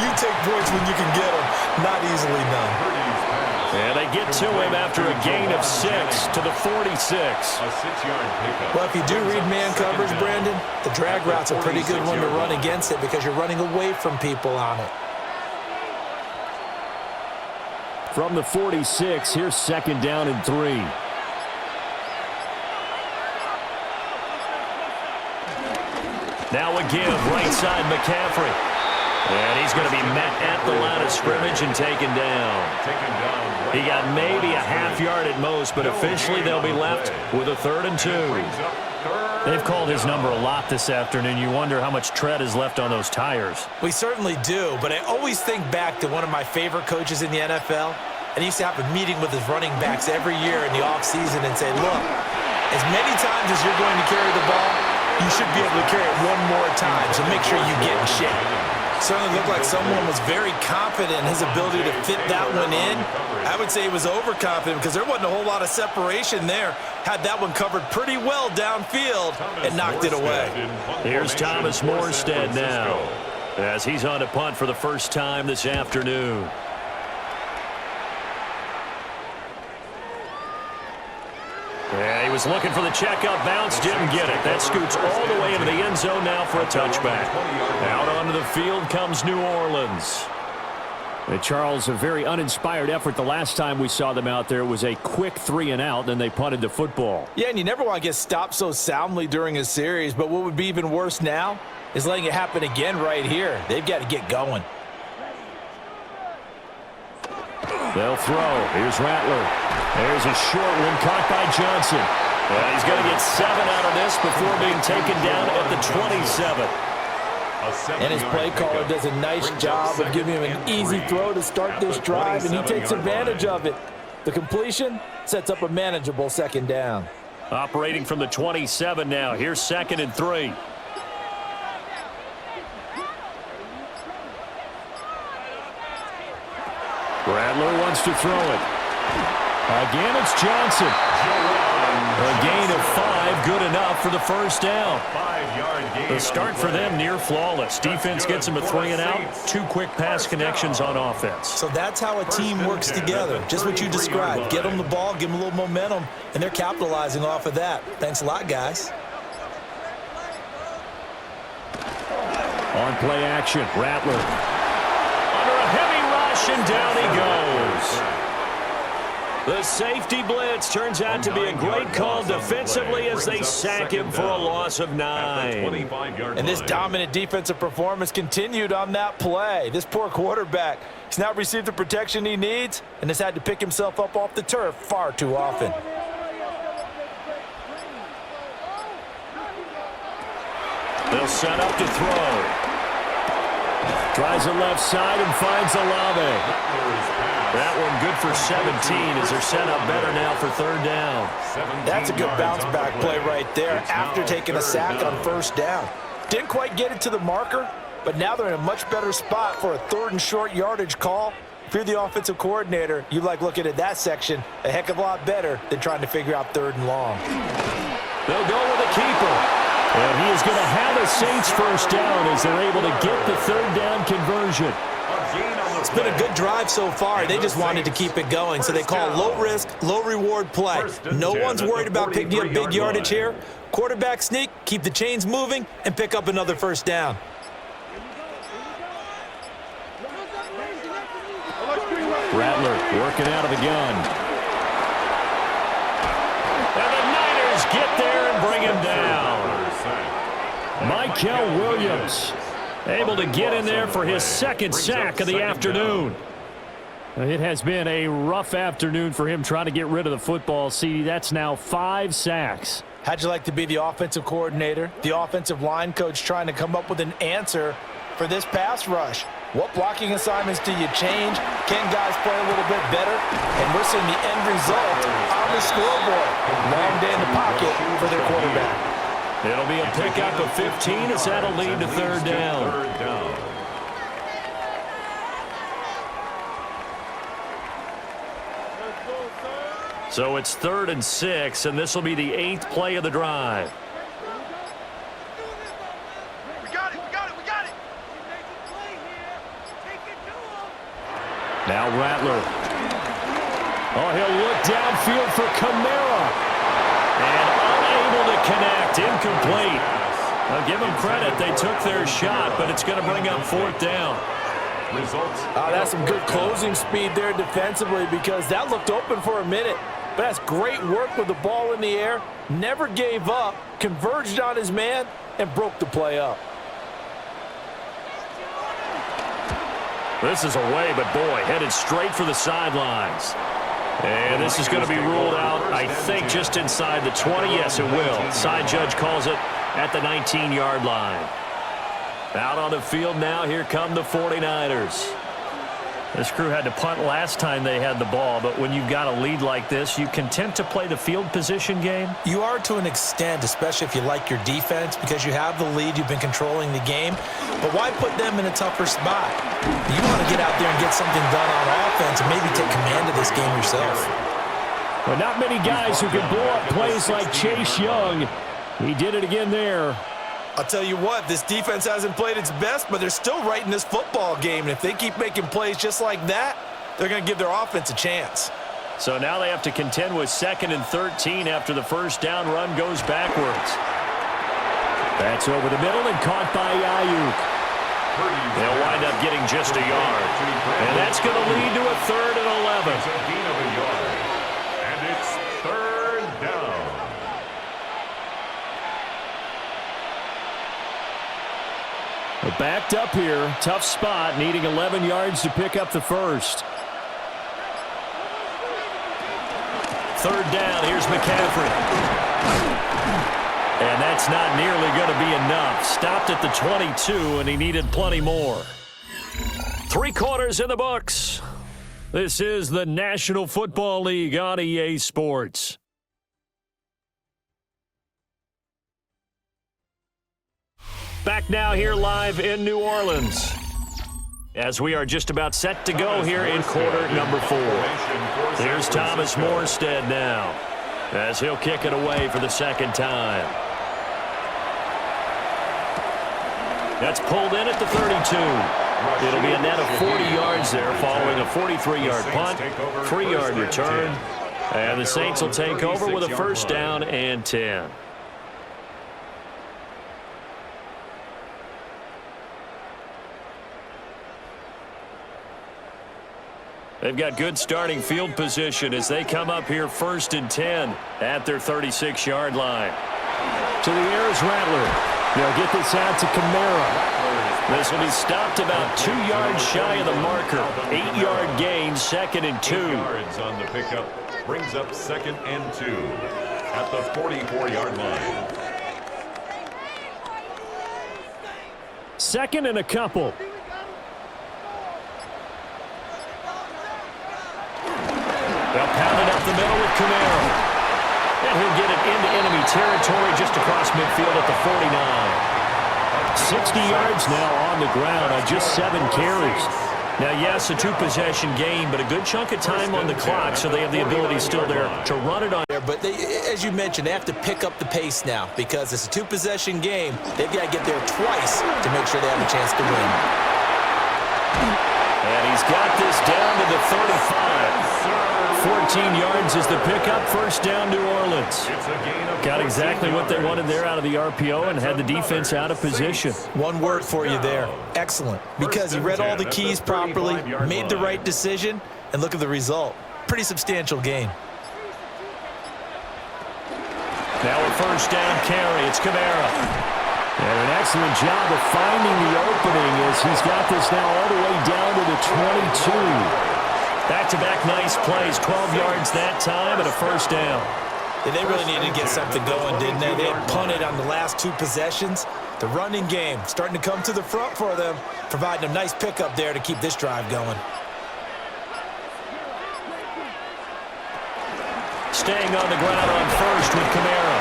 you take points when you can get them. Not easily done. And they get to him after a gain of 6 to the 46. A 6-yard pickup. Well, if you do read man coverage, Brandon, the drag route's a pretty good one to run against it because you're running away from people on it. From the 46, here's 2nd down and 3. Now a give, right side McCaffrey. And he's going to be met at the line of scrimmage and taken down. He got maybe a half yard at most, but officially they'll be left with a 3rd and 2. They've called his number a lot this afternoon. You wonder how much tread is left on those tires. We certainly do, but I always think back to one of my favorite coaches in the NFL. And he used to have a meeting with his running backs every year in the offseason and say, look, as many times as you're going to carry the ball, you should be able to carry it one more time, so make sure you get in shape. Certainly looked like someone was very confident in his ability to fit that one in. I would say he was overconfident because there wasn't a whole lot of separation there. Had that one covered pretty well downfield and knocked it away. Here's Thomas Morstead now as he's on to punt for the first time this afternoon. Yeah, he was looking for the checkup bounce, didn't get it. That scoots all the way into the end zone now for a touchback. Out onto the field comes New Orleans. Charles, a very uninspired effort the last time we saw them out there. It was a quick 3 and out, then they punted the football. Yeah, and you never want to get stopped so soundly during a series, but what would be even worse now is letting it happen again right here. They've got to get going. They'll throw. Here's Rattler. There's a short one caught by Johnson. He's going to get 7 out of this before being taken down at the 27. And his play caller does a nice job of giving him an easy throw to start this drive, and he takes advantage of it. The completion sets up a manageable 2nd down. Operating from the 27 now. Here's 2nd and 3. Rattler wants to throw it. Again, it's Johnson. A gain of 5, good enough for the first down. The start for them near flawless. Defense gets them a 3 and out. 2 quick pass connections on offense. So that's how a team works together. Just what you described. Get them the ball, give them a little momentum, and they're capitalizing off of that. Thanks a lot, guys. On play action, Rattler. Under a heavy rush, and down he goes. The safety blitz turns out to be a great call defensively as they sack him for a loss of 9. And this dominant defensive performance continued on that play. This poor quarterback has not received the protection he needs and has had to pick himself up off the turf far too often. They'll set up to throw. Tries the left side and finds Olave. That one good for 17 as they're set up better now for third down. That's a good bounce-back play right there after taking a sack on first down. Didn't quite get it to the marker, but now they're in a much better spot for a third and short yardage call. If you're the offensive coordinator, you like looking at that section a heck of a lot better than trying to figure out third and long. They'll go with a keeper. And he is going to have a Saints first down as they're able to get the third down conversion. It's been a good drive so far. They just wanted to keep it going, so they call low-risk, low-reward play. No one's worried about picking up big yardage here. Quarterback sneak, keep the chains moving, and pick up another first down. Rattler working out of the gun. And the Niners get there and bring him down. Michael Williams able to get in there for his second sack of the afternoon. It has been a rough afternoon for him trying to get rid of the football. See, that's now 5 sacks. How'd you like to be the offensive coordinator, the offensive line coach trying to come up with an answer for this pass rush? What blocking assignments do you change? Can guys play a little bit better? And we're seeing the end result on the scoreboard. Long day in the pocket for their quarterback. It'll be a pickup of 15 as that'll lead to third down. So it's 3rd and 6, and this will be the 8th play of the drive. We got it. Now Rattler. Oh, he'll look downfield for Kamara. And unable to connect. Incomplete. I'll give them credit. They took their shot, but it's going to bring up 4th down. That's some good closing speed there defensively because that looked open for a minute. But that's great work with the ball in the air. Never gave up. Converged on his man and broke the play up. This is away, but boy, headed straight for the sidelines. And this is going to be ruled out, I think, just inside the 20. Yes, it will. Side judge calls it at the 19-yard line. Out on the field now, here come the 49ers. This crew had to punt last time they had the ball, but when you've got a lead like this, you content to play the field position game? You are to an extent, especially if you like your defense, because you have the lead, you've been controlling the game. But why put them in a tougher spot? You want to get out there and get something done on offense and maybe take command of this game yourself. Well, not many guys who can blow up plays like Chase Young. He did it again there. I'll tell you what, this defense hasn't played its best, but they're still right in this football game. And if they keep making plays just like that, they're going to give their offense a chance. So now they have to contend with 2nd and 13 after the first down run goes backwards. That's over the middle and caught by Ayuk. They'll wind up getting just a yard. And that's going to lead to a 3rd and 11. And it's 3rd down. They're backed up here. Tough spot, needing 11 yards to pick up the first. 3rd down. Here's McCaffrey. And that's not nearly going to be enough. Stopped at the 22, and he needed plenty more. 3 quarters in the books. This is the National Football League on EA Sports. Back now here live in New Orleans as we are just about set to go here in quarter number 4. Here's Thomas Morstead now as he'll kick it away for the 2nd time. That's pulled in at the 32. It'll be a net of 40 yards there following a 43-yard punt, 3-yard return, and the Saints will take over with a 1st down and 10. They've got good starting field position as they come up here 1st and 10 at their 36-yard line. To the air is Rattler. They'll get this out to Kamara. This will be stopped about 2 yards shy of the marker. 8-yard gain, 2nd and 2. 8 yards on the pickup brings up 2nd and 2 at the 44-yard line. 2nd and a couple. They'll pound it up the middle with Camaro. And he'll get it into enemy territory just across midfield at the 49. 60 yards now on the ground on just 7 carries. Now, yes, a 2-possession game, but a good chunk of time on the clock, so they have the ability still there to run it on. But they, as you mentioned, they have to pick up the pace now because it's a 2-possession game. They've got to get there twice to make sure they have a chance to win. And he's got this down to the 35. 14 yards is the pickup. First down, New Orleans. Got exactly what they wanted there out of the RPO and had the defense out of position. One word for you there. Excellent. Because he read all the keys properly, made the right decision, and look at the result. Pretty substantial gain. Now a first down carry. It's Camara. And an excellent job of finding the opening as he's got this now all the way down to the 22. Back-to-back nice plays, 12 yards that time and a first down. Yeah, they really needed to get something going, didn't they? They had punted on the last 2 possessions. The running game starting to come to the front for them, providing a nice pickup there to keep this drive going. Staying on the ground on first with Camara.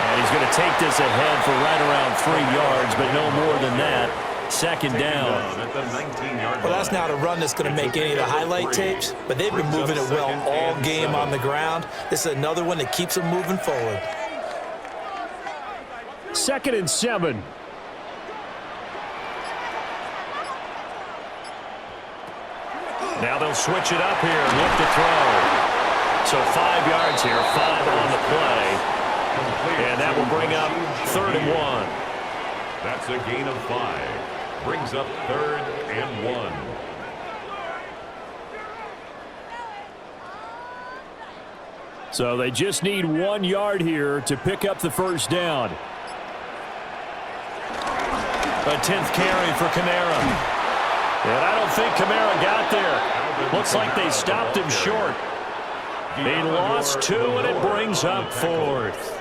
And he's going to take this ahead for right around 3 yards, but no more than that. Second down. Well, that's not a run that's going to make any of the highlight tapes, but they've been moving it well all game on the ground. This is another one that keeps them moving forward. 2nd and 7. Now they'll switch it up here and look to throw. So 5 yards here, 5 on the play. And that will bring up 3rd and 1. That's a gain of 5. Brings up 3rd and 1. So they just need 1 yard here to pick up the first down. A 10th carry for Camara. And I don't think Camara got there. Looks like they stopped him short. He lost 2, and it brings up 4th.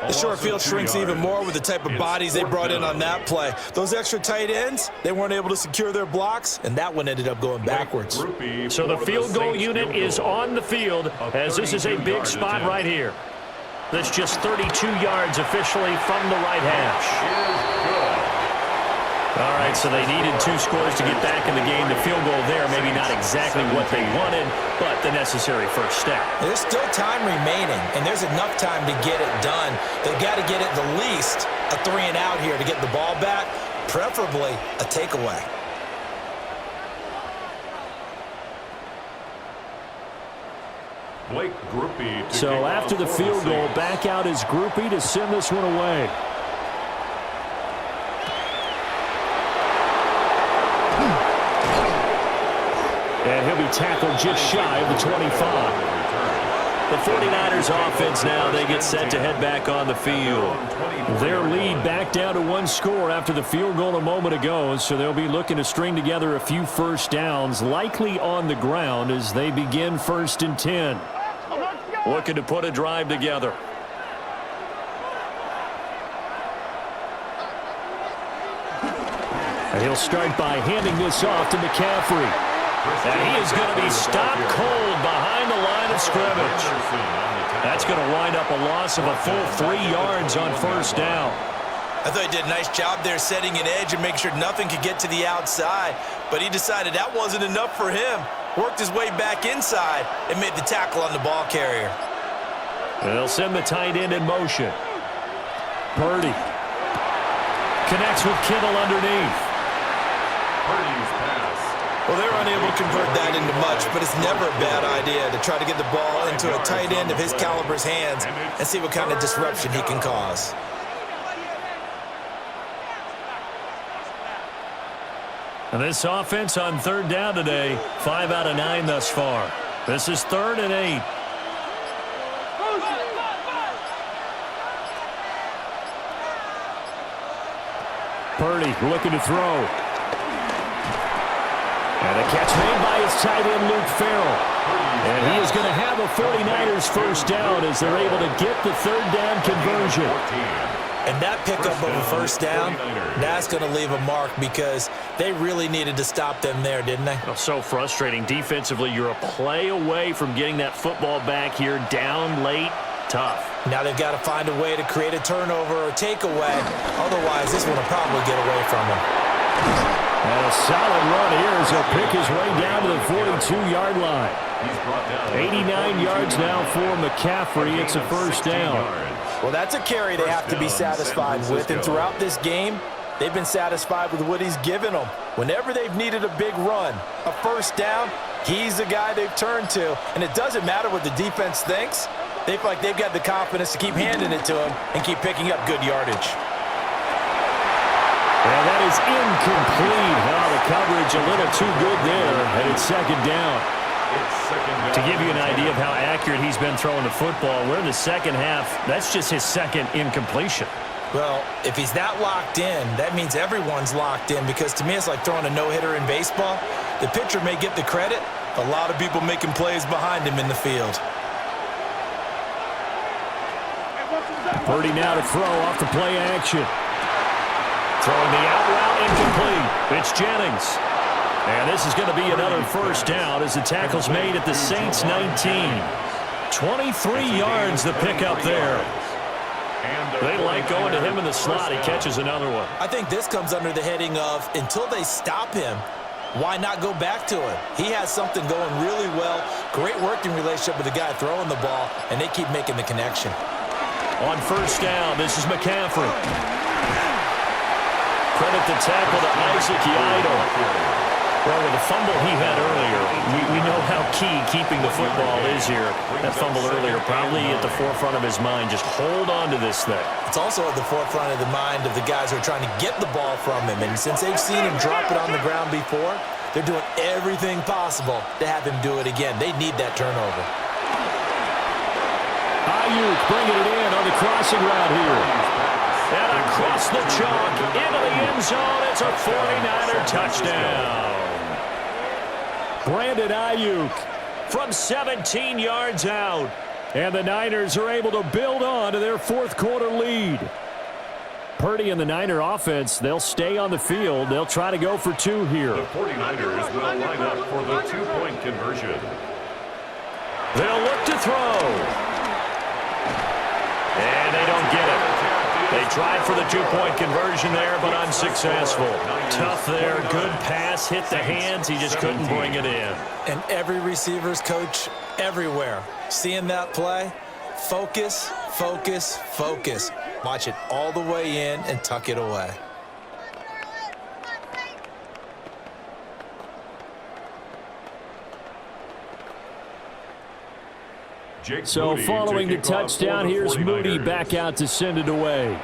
The short field shrinks even more with the type of bodies they brought in on that play. Those extra tight ends, they weren't able to secure their blocks, and that one ended up going backwards. So the field goal unit is on the field as this is a big spot right here. This just 32 yards officially from the right hash. All right, so they needed 2 scores to get back in the game. The field goal there, maybe not exactly what they wanted, but the necessary first step. There's still time remaining, and there's enough time to get it done. They've got to get at the least a 3 and out here to get the ball back, preferably a takeaway. So after the field goal, back out is Groupie to send this one away. And he'll be tackled just shy of the 25. The 49ers offense now, they get set to head back on the field. Their lead back down to 1 score after the field goal a moment ago, so they'll be looking to string together a few first downs, likely on the ground as they begin 1st and 10. Looking to put a drive together. And he'll start by handing this off to McCaffrey. And he is going to be stopped cold behind the line of scrimmage. That's going to wind up a loss of a full 3 yards on first down. I thought he did a nice job there setting an edge and make sure nothing could get to the outside. But he decided that wasn't enough for him. Worked his way back inside and made the tackle on the ball carrier. And they'll send the tight end in motion. Purdy connects with Kittle underneath. Purdy's pass. Well, they're unable to convert that into much, but it's never a bad idea to try to get the ball into a tight end of his caliber's hands and see what kind of disruption he can cause. And this offense on 3rd down today, 5 out of 9 thus far. This is 3rd and 8. Purdy looking to throw. And a catch made by his tight end, Luke Farrell. And he is going to have a 49ers first down as they're able to get the 3rd down conversion. And that pickup of a first down, that's going to leave a mark because they really needed to stop them there, didn't they? Well, so frustrating. Defensively, you're a play away from getting that football back here, down late, tough. Now they've got to find a way to create a turnover or takeaway. Otherwise, this one will probably get away from them. And a solid run here as he'll pick his way down to the 42-yard line. 89 yards now for McCaffrey. It's a first down. Well, that's a carry they have to be satisfied with. And throughout this game, they've been satisfied with what he's given them. Whenever they've needed a big run, a first down, he's the guy they've turned to. And it doesn't matter what the defense thinks. They feel like they've got the confidence to keep handing it to him and keep picking up good yardage. And that is incomplete. Wow, the coverage a little too good there, and it's second down. To give you an idea of how accurate he's been throwing the football, we're in the second half. That's just his second incompletion. Well, if he's that locked in, that means everyone's locked in, because to me it's like throwing a no-hitter in baseball. The pitcher may get the credit, a lot of people making plays behind him in the field. Purdy now to throw off the play action. Throwing the out route incomplete. It's Jennings. And this is going to be another first down as the tackle's made at the Saints 19. 23 yards the pickup there. They like going to him in the slot. He catches another one. I think this comes under the heading of until they stop him, why not go back to him? He has something going really well. Great working relationship with the guy throwing the ball, and they keep making the connection. On first down, this is McCaffrey. Credit the tackle to Isaac Yido. Well, with the fumble he had earlier, we know how key keeping the football is here. That fumble earlier probably at the forefront of his mind. Just hold on to this thing. It's also at the forefront of the mind of the guys who are trying to get the ball from him. And since they've seen him drop it on the ground before, they're doing everything possible to have him do it again. They need that turnover. Ayuk bringing it in on the crossing route here. And across the chalk, into the end zone. It's a 49er touchdown. Brandon Ayuk from 17 yards out. And the Niners are able to build on to their fourth quarter lead. Purdy and the Niner offense, they'll stay on the field. They'll try to go for two here. The 49ers will line up for the two-point conversion. They'll look to throw. And they don't get it. They tried for the two-point conversion there, but unsuccessful. Tough there. Good pass. Hit the hands. He just couldn't bring it in. And every receiver's coach everywhere, seeing that play, focus, focus, focus. Watch it all the way in and tuck it away. So following the touchdown, here's Moody back out to send it away.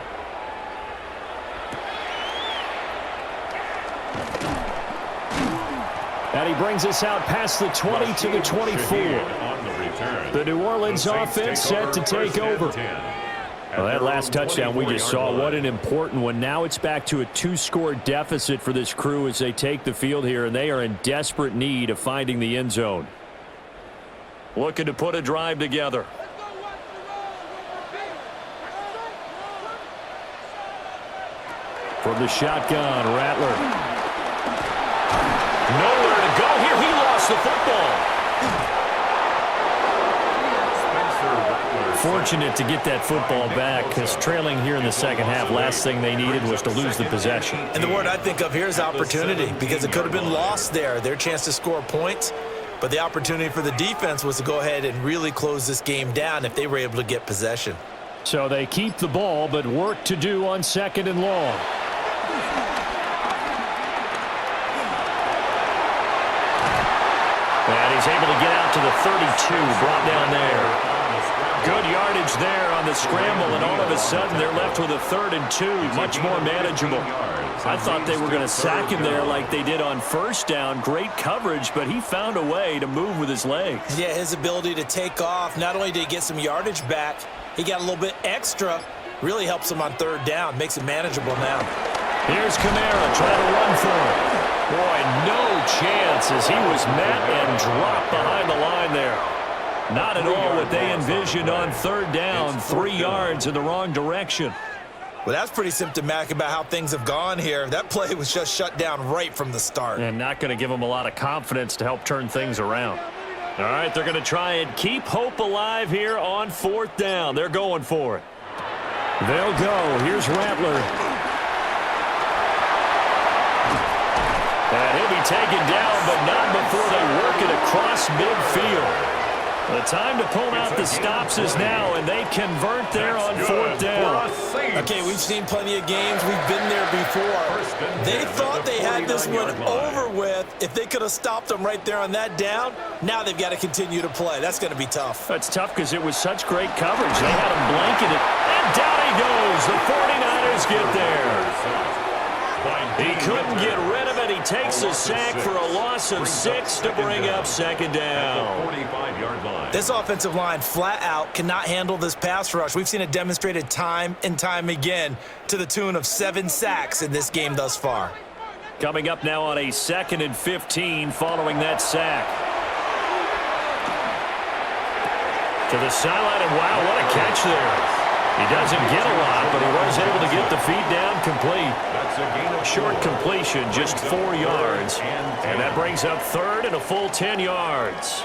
And he brings us out past the 20 to the 24. The New Orleans offense set to take over. Well, that last touchdown we just saw, what an important one. Now it's back to a two-score deficit for this crew as they take the field here, and they are in desperate need of finding the end zone. Looking to put a drive together. From the shotgun, Rattler. Nowhere to go here. He lost the football. Fortunate to get that football back, because trailing here in the second half, last thing they needed was to lose the possession. And the word I think of here is opportunity, because it could have been lost there. Their chance to score points. But the opportunity for the defense was to go ahead and really close this game down if they were able to get possession. So they keep the ball, but work to do on second and long. And he's able to get out to the 32, brought down there. Good yardage there on the scramble, and all of a sudden they're left with a 3rd and 2, much more manageable. I thought they were going to sack him there like they did on first down. Great coverage, but he found a way to move with his legs. Yeah, his ability to take off, not only did he get some yardage back, he got a little bit extra. Really helps him on 3rd down, makes it manageable now. Here's Kamara trying to run for it. Boy, no chance as he was met and dropped behind the line there. Not at all what they envisioned on 3rd down, 3 yards in the wrong direction. Well, that's pretty symptomatic about how things have gone here. That play was just shut down right from the start. And not going to give them a lot of confidence to help turn things around. All right, they're going to try and keep hope alive here on 4th down. They're going for it. They'll go. Here's Rattler. And he'll be taken down, but not before they work it across midfield. The time to pull out the stops is now, and they convert there on 4th down. Okay, we've seen plenty of games. We've been there before. They thought they had this one over with. If they could have stopped them right there on that down, now they've got to continue to play. That's going to be tough. That's tough because it was such great coverage. They had him blanketed, and down he goes. The 49ers get there. He couldn't get rid of it. He takes a sack for a loss of 6 to bring up 2nd down. 45-yard line. This offensive line flat out cannot handle this pass rush. We've seen it demonstrated time and time again to the tune of 7 sacks in this game thus far. Coming up now on a 2nd and 15 following that sack. To the sideline, and wow, what a catch there. He doesn't get a lot, but he was able to get the feet down complete. That's a gain of Short completion, just 4 yards. And that brings up 3rd and a full 10 yards.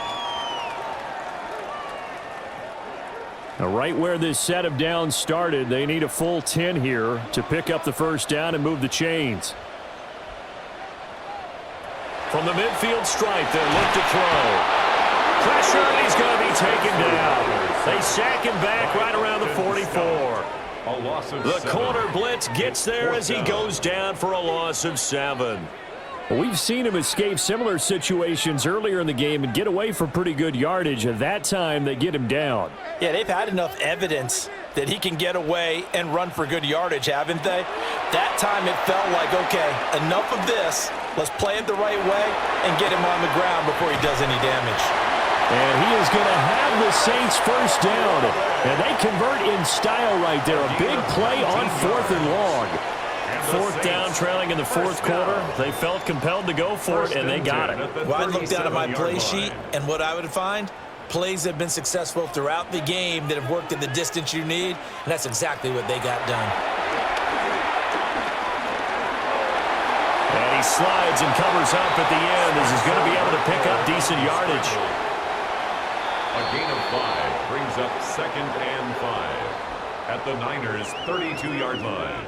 Now, right where this set of downs started, they need a full 10 here to pick up the 1st down and move the chains. From the midfield stripe, they look to throw. Pressure, and he's going to be taken down. They sack him back right around the 44. The corner blitz gets there as he goes down for a loss of 7. We've seen him escape similar situations earlier in the game and get away for pretty good yardage. At that time, they get him down. Yeah, they've had enough evidence that he can get away and run for good yardage, haven't they? That time it felt like, okay, enough of this. Let's play it the right way and get him on the ground before he does any damage. And he is going to have the Saints 1st down. And they convert in style right there. A big play on 4th and long. 4th down, trailing in the 4th quarter. They felt compelled to go for it, and they got it. Well, I looked down at my play sheet, and what I would find, plays have been successful throughout the game that have worked at the distance you need, and that's exactly what they got done. And he slides and covers up at the end as he's going to be able to pick up decent yardage. A gain of 5 brings up 2nd and 5 at the Niners' 32-yard line.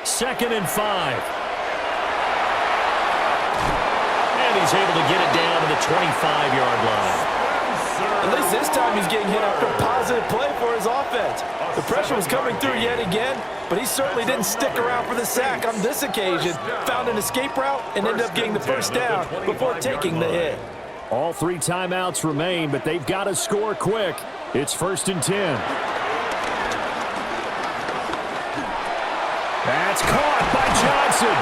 Second and 5. And he's able to get it down to the 25-yard line. At least this time he's getting hit after a positive play for his offense. The pressure was coming through yet again, but he certainly didn't stick around for the sack on this occasion. Found an escape route and ended up getting the 1st down before taking the hit. All 3 timeouts remain, but they've got to score quick. It's 1st and 10. That's caught by Johnson.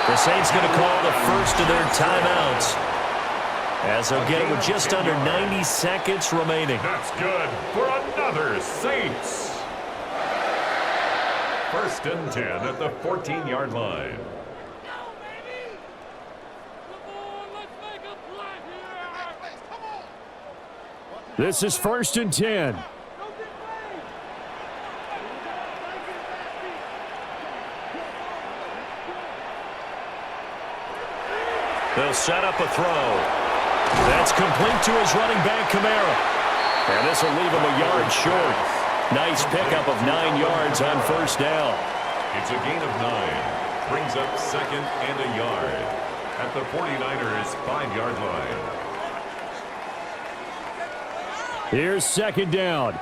The Saints going to call the 1st of their timeouts, as they'll get it with just under 90 seconds remaining. That's good for another Saints. 1st and 10 at the 14-yard line. This is 1st and 10. They'll set up a throw. That's complete to his running back, Kamara. And this will leave him a yard short. Nice pickup of 9 yards on 1st down. It's a gain of 9. Brings up 2nd and a yard at the 49ers' 5-yard line. Here's 2nd down.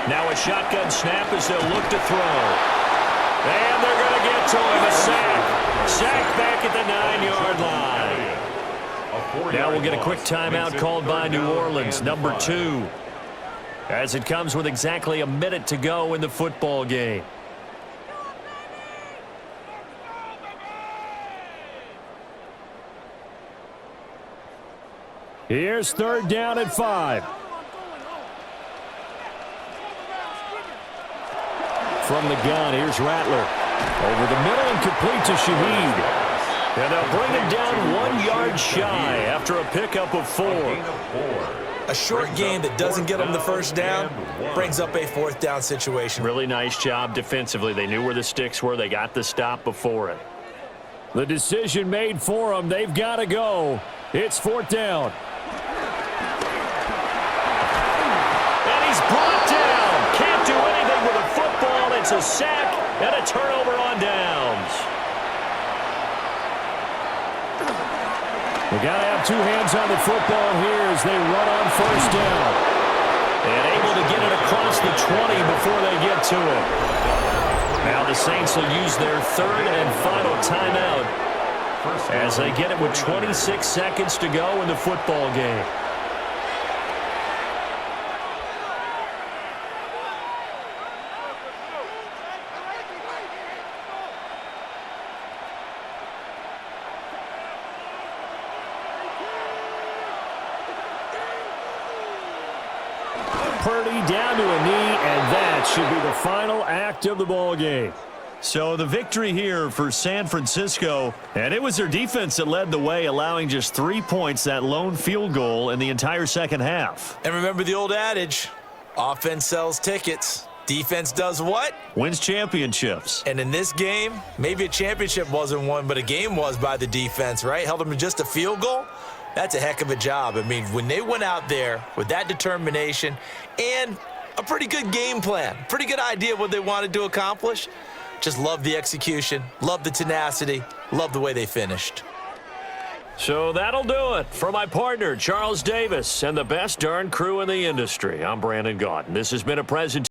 Now a shotgun snap as they'll look to throw. And they're going to get to him. A sack. Sack back at the 9-yard line. Now we'll get a quick timeout called by New Orleans, number 2. As it comes with exactly a minute to go in the football game. Here's 3rd down at 5. from the gun. Here's Rattler. Over the middle and complete to Shaheed. And they'll bring him down 1 yard shy after a pickup of 4. A short game that doesn't get them the first down brings up a 4th down situation. Really nice job defensively. They knew where the sticks were. They got the stop before it. The decision made for them. They've got to go. It's 4th down. And he's brought down. Can't do anything with a football. It's a sack and a turnover on downs. We got to have 2 hands on the football here as they run on 1st down. And able to get it across the 20 before they get to it. Now the Saints will use their 3rd and final timeout as they get it with 26 seconds to go in the football game. Purdy down to a knee, and that should be the final act of the ball game. So the victory here for San Francisco, and it was their defense that led the way, allowing just 3 points, that lone field goal in the entire second half. And remember the old adage, offense sells tickets. Defense does what? Wins championships. And in this game, maybe a championship wasn't won, but a game was by the defense, right? Held them to just a field goal. That's a heck of a job. I mean, when they went out there with that determination and a pretty good game plan, pretty good idea of what they wanted to accomplish, just love the execution, love the tenacity, love the way they finished. So that'll do it for my partner, Charles Davis, and the best darn crew in the industry. I'm Brandon Gaudin. This has been a presentation.